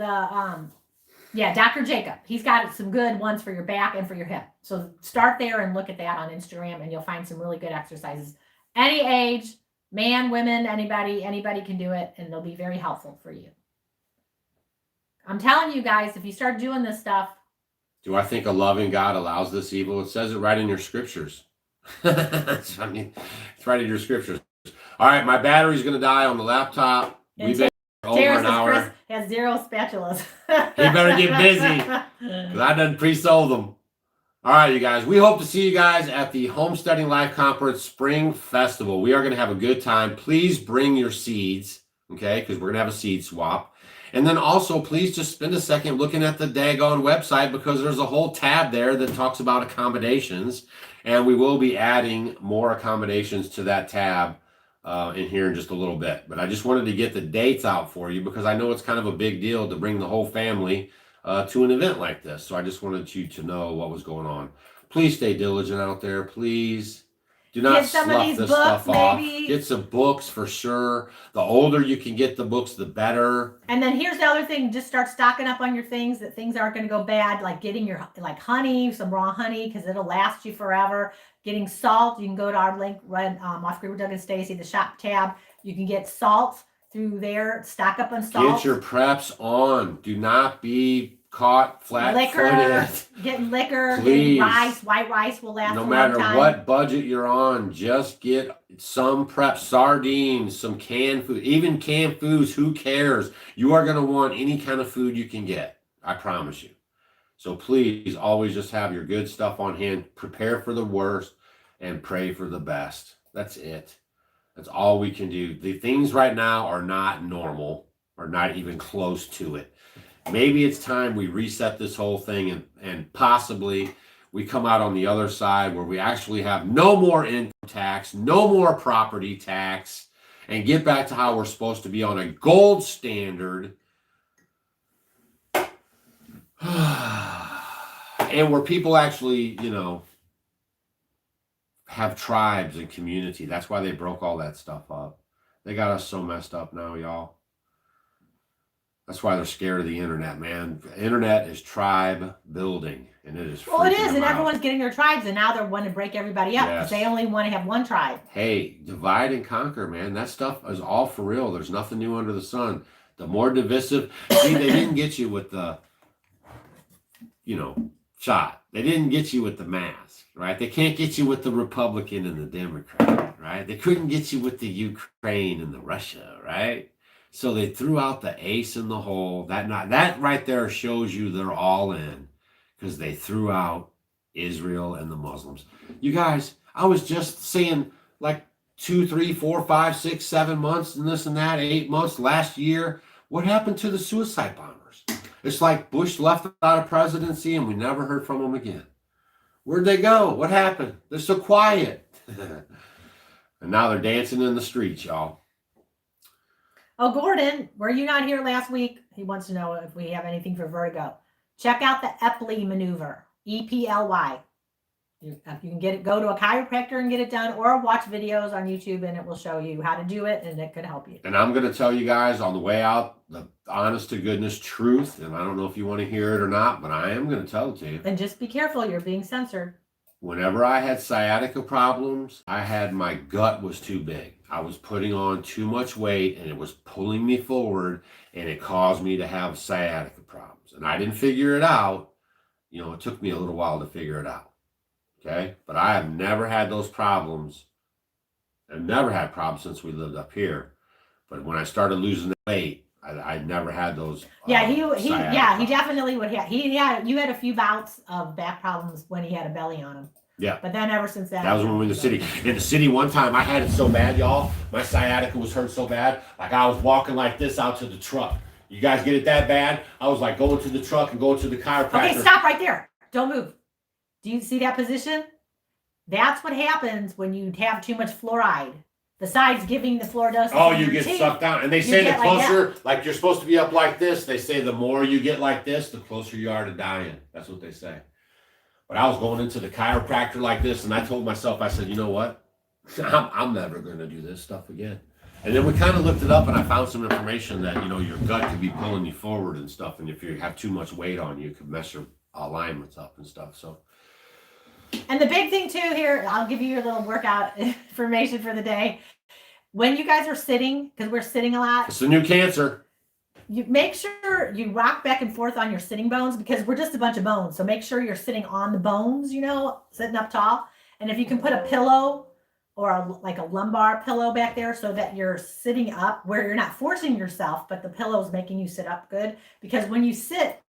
Dr. Jacob, he's got some good ones for your back and for your hip. So start there and look at that on Instagram, and you'll find some really good exercises. Any age, Man, women, anybody can do it, and it'll be very helpful for you. I'm telling you guys, if you start doing this stuff. Do I think a loving God allows this evil? It says it right in your scriptures. It's right in your scriptures. All right, my battery's going to die on the laptop. We've been over an hour. Chris has 0 spatulas. He better get busy, because I done pre-sold them. All right, you guys. We hope to see you guys at the Homesteading Life Conference Spring Festival. We are going to have a good time. Please bring your seeds, okay, because we're going to have a seed swap. And then also, please just spend a second looking at the daggone website, because there's a whole tab there that talks about accommodations. And we will be adding more accommodations to that tab in here in just a little bit. But I just wanted to get the dates out for you, because I know it's kind of a big deal to bring the whole family to an event like this. So I just wanted you to know what was going on. Please stay diligent out there. Please do not slough this stuff off. Get some books for sure. The older you can get the books, the better. And then here's the other thing. Just start stocking up on your things, that things aren't going to go bad. Like getting your honey, some raw honey, because it'll last you forever. Getting salt. You can go to our link, off Group Doug and Stacy, the shop tab. You can get salt through there. Stock up on salt. Get your preps on. Do not be caught flat-footed. Getting liquor, please. Getting rice. White rice will last a long time. No matter what budget you're on, just get some prep. Sardines, some canned food, even canned foods. Who cares? You are going to want any kind of food you can get. I promise you. So please always just have your good stuff on hand. Prepare for the worst and pray for the best. That's it. That's all we can do. The things right now are not normal, or not even close to it. Maybe it's time we reset this whole thing, and possibly we come out on the other side where we actually have no more income tax, no more property tax, and get back to how we're supposed to be on a gold standard. And where people actually, have tribes and community. That's why they broke all that stuff up. They got us so messed up now, y'all. That's why they're scared of the internet, man. The internet is tribe building, and it is. Well, it is, and everyone's getting their tribes, and now they're wanting to break everybody up because they only want to have one tribe. Hey, divide and conquer, man. That stuff is all for real. There's nothing new under the sun. The more divisive, see, they didn't get you with the, shot. They didn't get you with the mask, right? They can't get you with the Republican and the Democrat, right? They couldn't get you with the Ukraine and the Russia, right? So they threw out the ace in the hole. That right there shows you they're all in, because they threw out Israel and the Muslims. You guys, I was just saying, like 2, 3, 4, 5, 6, 7 months and this and that, 8 months last year. What happened to the suicide bombers? It's like Bush left out of presidency and we never heard from him again. Where'd they go? What happened? They're so quiet. And now they're dancing in the streets, y'all. Oh, Gordon, were you not here last week? He wants to know if we have anything for vertigo. Check out the Eppley maneuver, EPLY. You can get it. Go to a chiropractor and get it done, or watch videos on YouTube, and it will show you how to do it, and it could help you. And I'm going to tell you guys on the way out the honest to goodness truth, and I don't know if you want to hear it or not, but I am going to tell it to you. And just be careful. You're being censored. Whenever I had sciatica problems, my gut was too big. I was putting on too much weight, and it was pulling me forward, and it caused me to have sciatica problems. And I didn't figure it out. It took me a little while to figure it out. Okay? But I have never had those problems. I've never had problems since we lived up here. But when I started losing the weight, I never had those. He definitely would have. You had a few bouts of back problems when he had a belly on him. Yeah. But then ever since that. That was when we were in the city. In the city one time, I had it so bad, y'all. My sciatica was hurt so bad. Like I was walking like this out to the truck. You guys get it that bad? I was like going to the truck and going to the chiropractor. Okay, stop right there. Don't move. Do you see that position? That's what happens when you have too much fluoride. Besides giving the fluoridosis. Oh, you get sucked down. And they say the closer, like you're supposed to be up like this. They say the more you get like this, the closer you are to dying. That's what they say. But I was going into the chiropractor like this, and I told myself, I said, you know what? I'm never going to do this stuff again. And then we kind of looked it up, and I found some information that, your gut could be pulling you forward and stuff. And if you have too much weight on you, it could mess your alignments up and stuff. So. And the big thing too here, I'll give you your little workout information for the day. when you guys are sitting, because we're sitting a lot, It's the new cancer. you make sure you rock back and forth on your sitting bones, because we're just a bunch of bones. So make sure you're sitting on the bones, sitting up tall. And if you can put a pillow or like a lumbar pillow back there so that you're sitting up where you're not forcing yourself, but the pillow's making you sit up good. Because when you sit,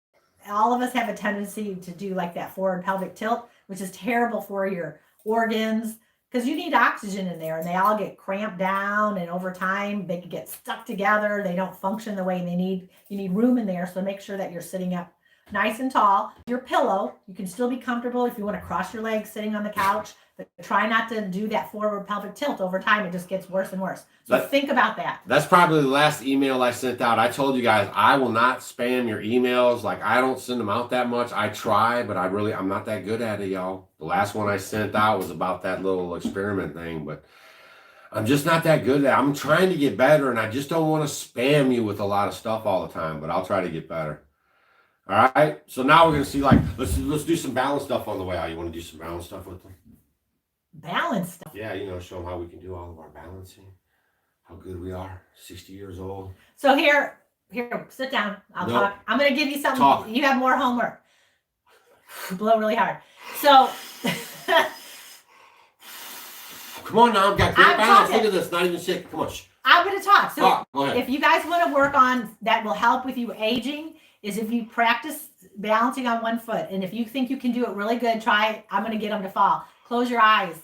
all of us have a tendency to do like that forward pelvic tilt, which is terrible for your organs, because you need oxygen in there and they all get cramped down, and over time they can get stuck together. They don't function the way they need. You need room in there. So make sure that you're sitting up nice and tall. Your pillow, you can still be comfortable if you want to cross your legs sitting on the couch, but try not to do that forward pelvic tilt. Over time, it just gets worse and worse. So think about that. That's probably the last email I sent out. I told you guys I will not spam your emails. Like, I don't send them out that much. I try, but I'm not that good at it, y'all. The last one I sent out was about that little experiment thing, but I'm just not that good at it. I'm trying to get better, and I just don't want to spam you with a lot of stuff all the time, but I'll try to get better. All right, so now we're gonna see, like, let's do some balance stuff on the way out. You want to do some balance stuff with them? Balance stuff. Yeah, show them how we can do all of our balancing, how good we are, 60 years old. So here, sit down. I'll talk. I'm gonna give you something. Talk. You have more homework. Blow really hard. So come on now, I've got great I'm balance. talking. Look at this, not even sick. Come on. I'm gonna talk. So Go ahead. if you guys want to work on that, will help with you aging, is if you practice balancing on one foot. And if you think you can do it really good, try. I'm going to get them to fall. Close your eyes.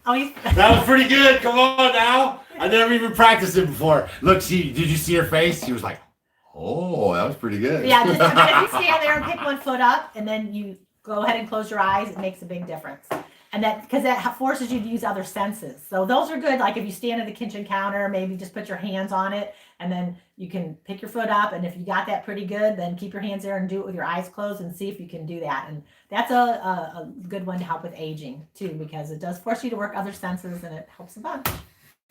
Oh, that was pretty good. Come on now. I never even practiced it before. Look, did you see her face? She was like, oh, that was pretty good. Yeah, if you stand there and pick one foot up and then you go ahead and close your eyes, it makes a big difference. And because that forces you to use other senses. So those are good. Like if you stand at the kitchen counter, maybe just put your hands on it and then you can pick your foot up. And if you got that pretty good, then keep your hands there and do it with your eyes closed and see if you can do that. And that's a good one to help with aging too, because it does force you to work other senses and it helps a bunch.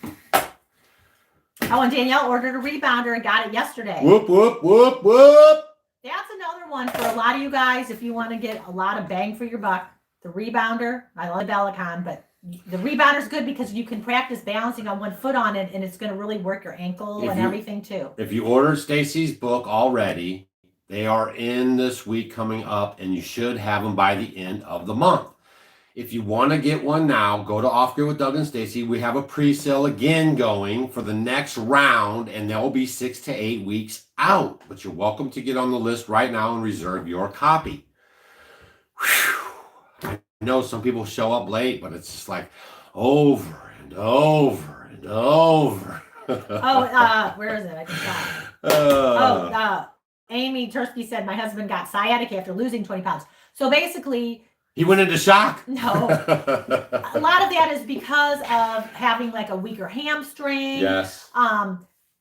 Oh, and Danielle ordered a rebounder and got it yesterday. Whoop, whoop, whoop, whoop. That's another one for a lot of you guys if you want to get a lot of bang for your buck. The rebounder, I love Bellicon, but the rebounder is good because you can practice balancing on one foot on it, and it's going to really work your ankle and everything too. If you ordered Stacy's book already, they are in this week coming up, and you should have them by the end of the month. If you want to get one now, go to Off Grid with Doug and Stacy. We have a pre-sale again going for the next round, and they'll be 6 to 8 weeks out. But you're welcome to get on the list right now and reserve your copy. Whew. I know some people show up late, but it's just like over and over and over. Where is it? I just got it. Amy Tursky said, my husband got sciatica after losing 20 pounds. So basically, he went into shock. No. A lot of that is because of having like a weaker hamstring. Yes.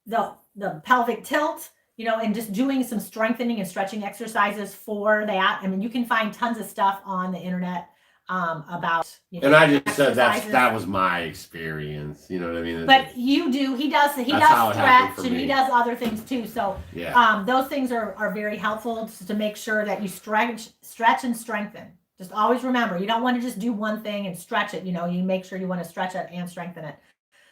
The pelvic tilt, and just doing some strengthening and stretching exercises for that. I mean, you can find tons of stuff on the internet about. And I just said that was my experience. You know what I mean? But you do. He does stretch and he does other things too. So yeah. Those things are very helpful to make sure that you stretch and strengthen. Just always remember, you don't want to just do one thing and stretch it. You make sure you want to stretch it and strengthen it.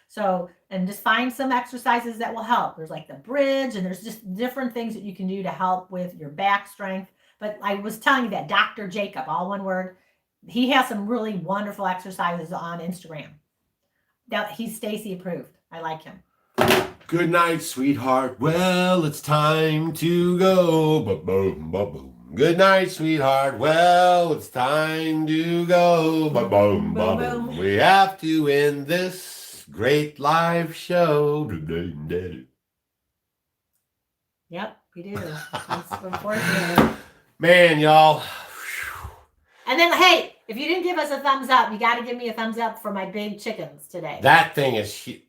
So, and just find some exercises that will help. There's like the bridge, and there's just different things that you can do to help with your back strength. But I was telling you that Dr. Jacob, all one word, he has some really wonderful exercises on Instagram. He's Stacy approved. I like him. Good night, sweetheart. Well, it's time to go. Ba-boom, ba-boom. Good night, sweetheart. Well, it's time to go. Ba-boom, ba-boom. We have to end this great live show. Yep, we do. Unfortunately. Man, y'all. And then, hey, if you didn't give us a thumbs up, you got to give me a thumbs up for my big chickens today. That thing is huge.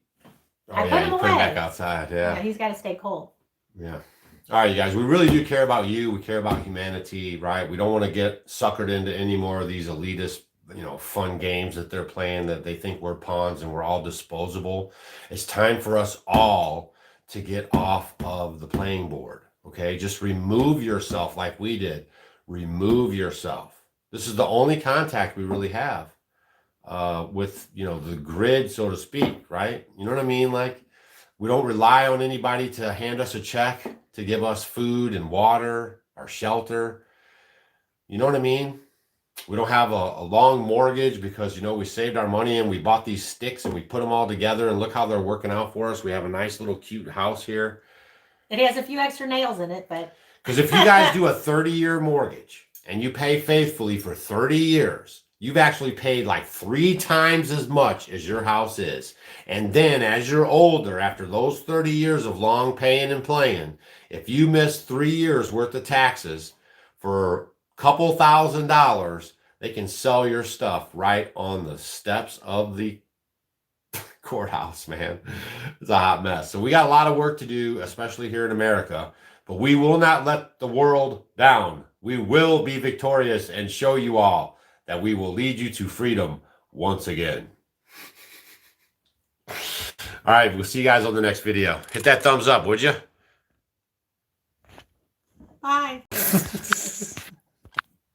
Oh, I put him you away. put him back outside. Yeah, he's got to stay cold. Yeah. All right, you guys, we really do care about you. We care about humanity, right? We don't want to get suckered into any more of these elitist, fun games that they're playing that they think we're pawns and we're all disposable. It's time for us all to get off of the playing board, okay? Just remove yourself like we did. Remove yourself. This is the only contact we really have. with, you know, the grid, so to speak, right? You know what I mean? Like, we don't rely on anybody to hand us a check to give us food and water or shelter. You know what I mean? We don't have a long mortgage because, you know, we saved our money and we bought these sticks and we put them all together and look how they're working out for us. We have a nice little cute house here. It has a few extra nails in it, but Because if you guys do a 30-year mortgage and you pay faithfully for 30 years, you've actually paid like 3 times as much as your house is. And then as you're older, after those 30 years of long paying and playing, if you miss 3 years worth of taxes for a couple $1,000s, they can sell your stuff right on the steps of the courthouse, man. It's a hot mess. So we got a lot of work to do, especially here in America. But we will not let the world down. We will be victorious and show you all that we will lead you to freedom once again. All right, we'll see you guys on the next video. Hit that thumbs up, would you? bye.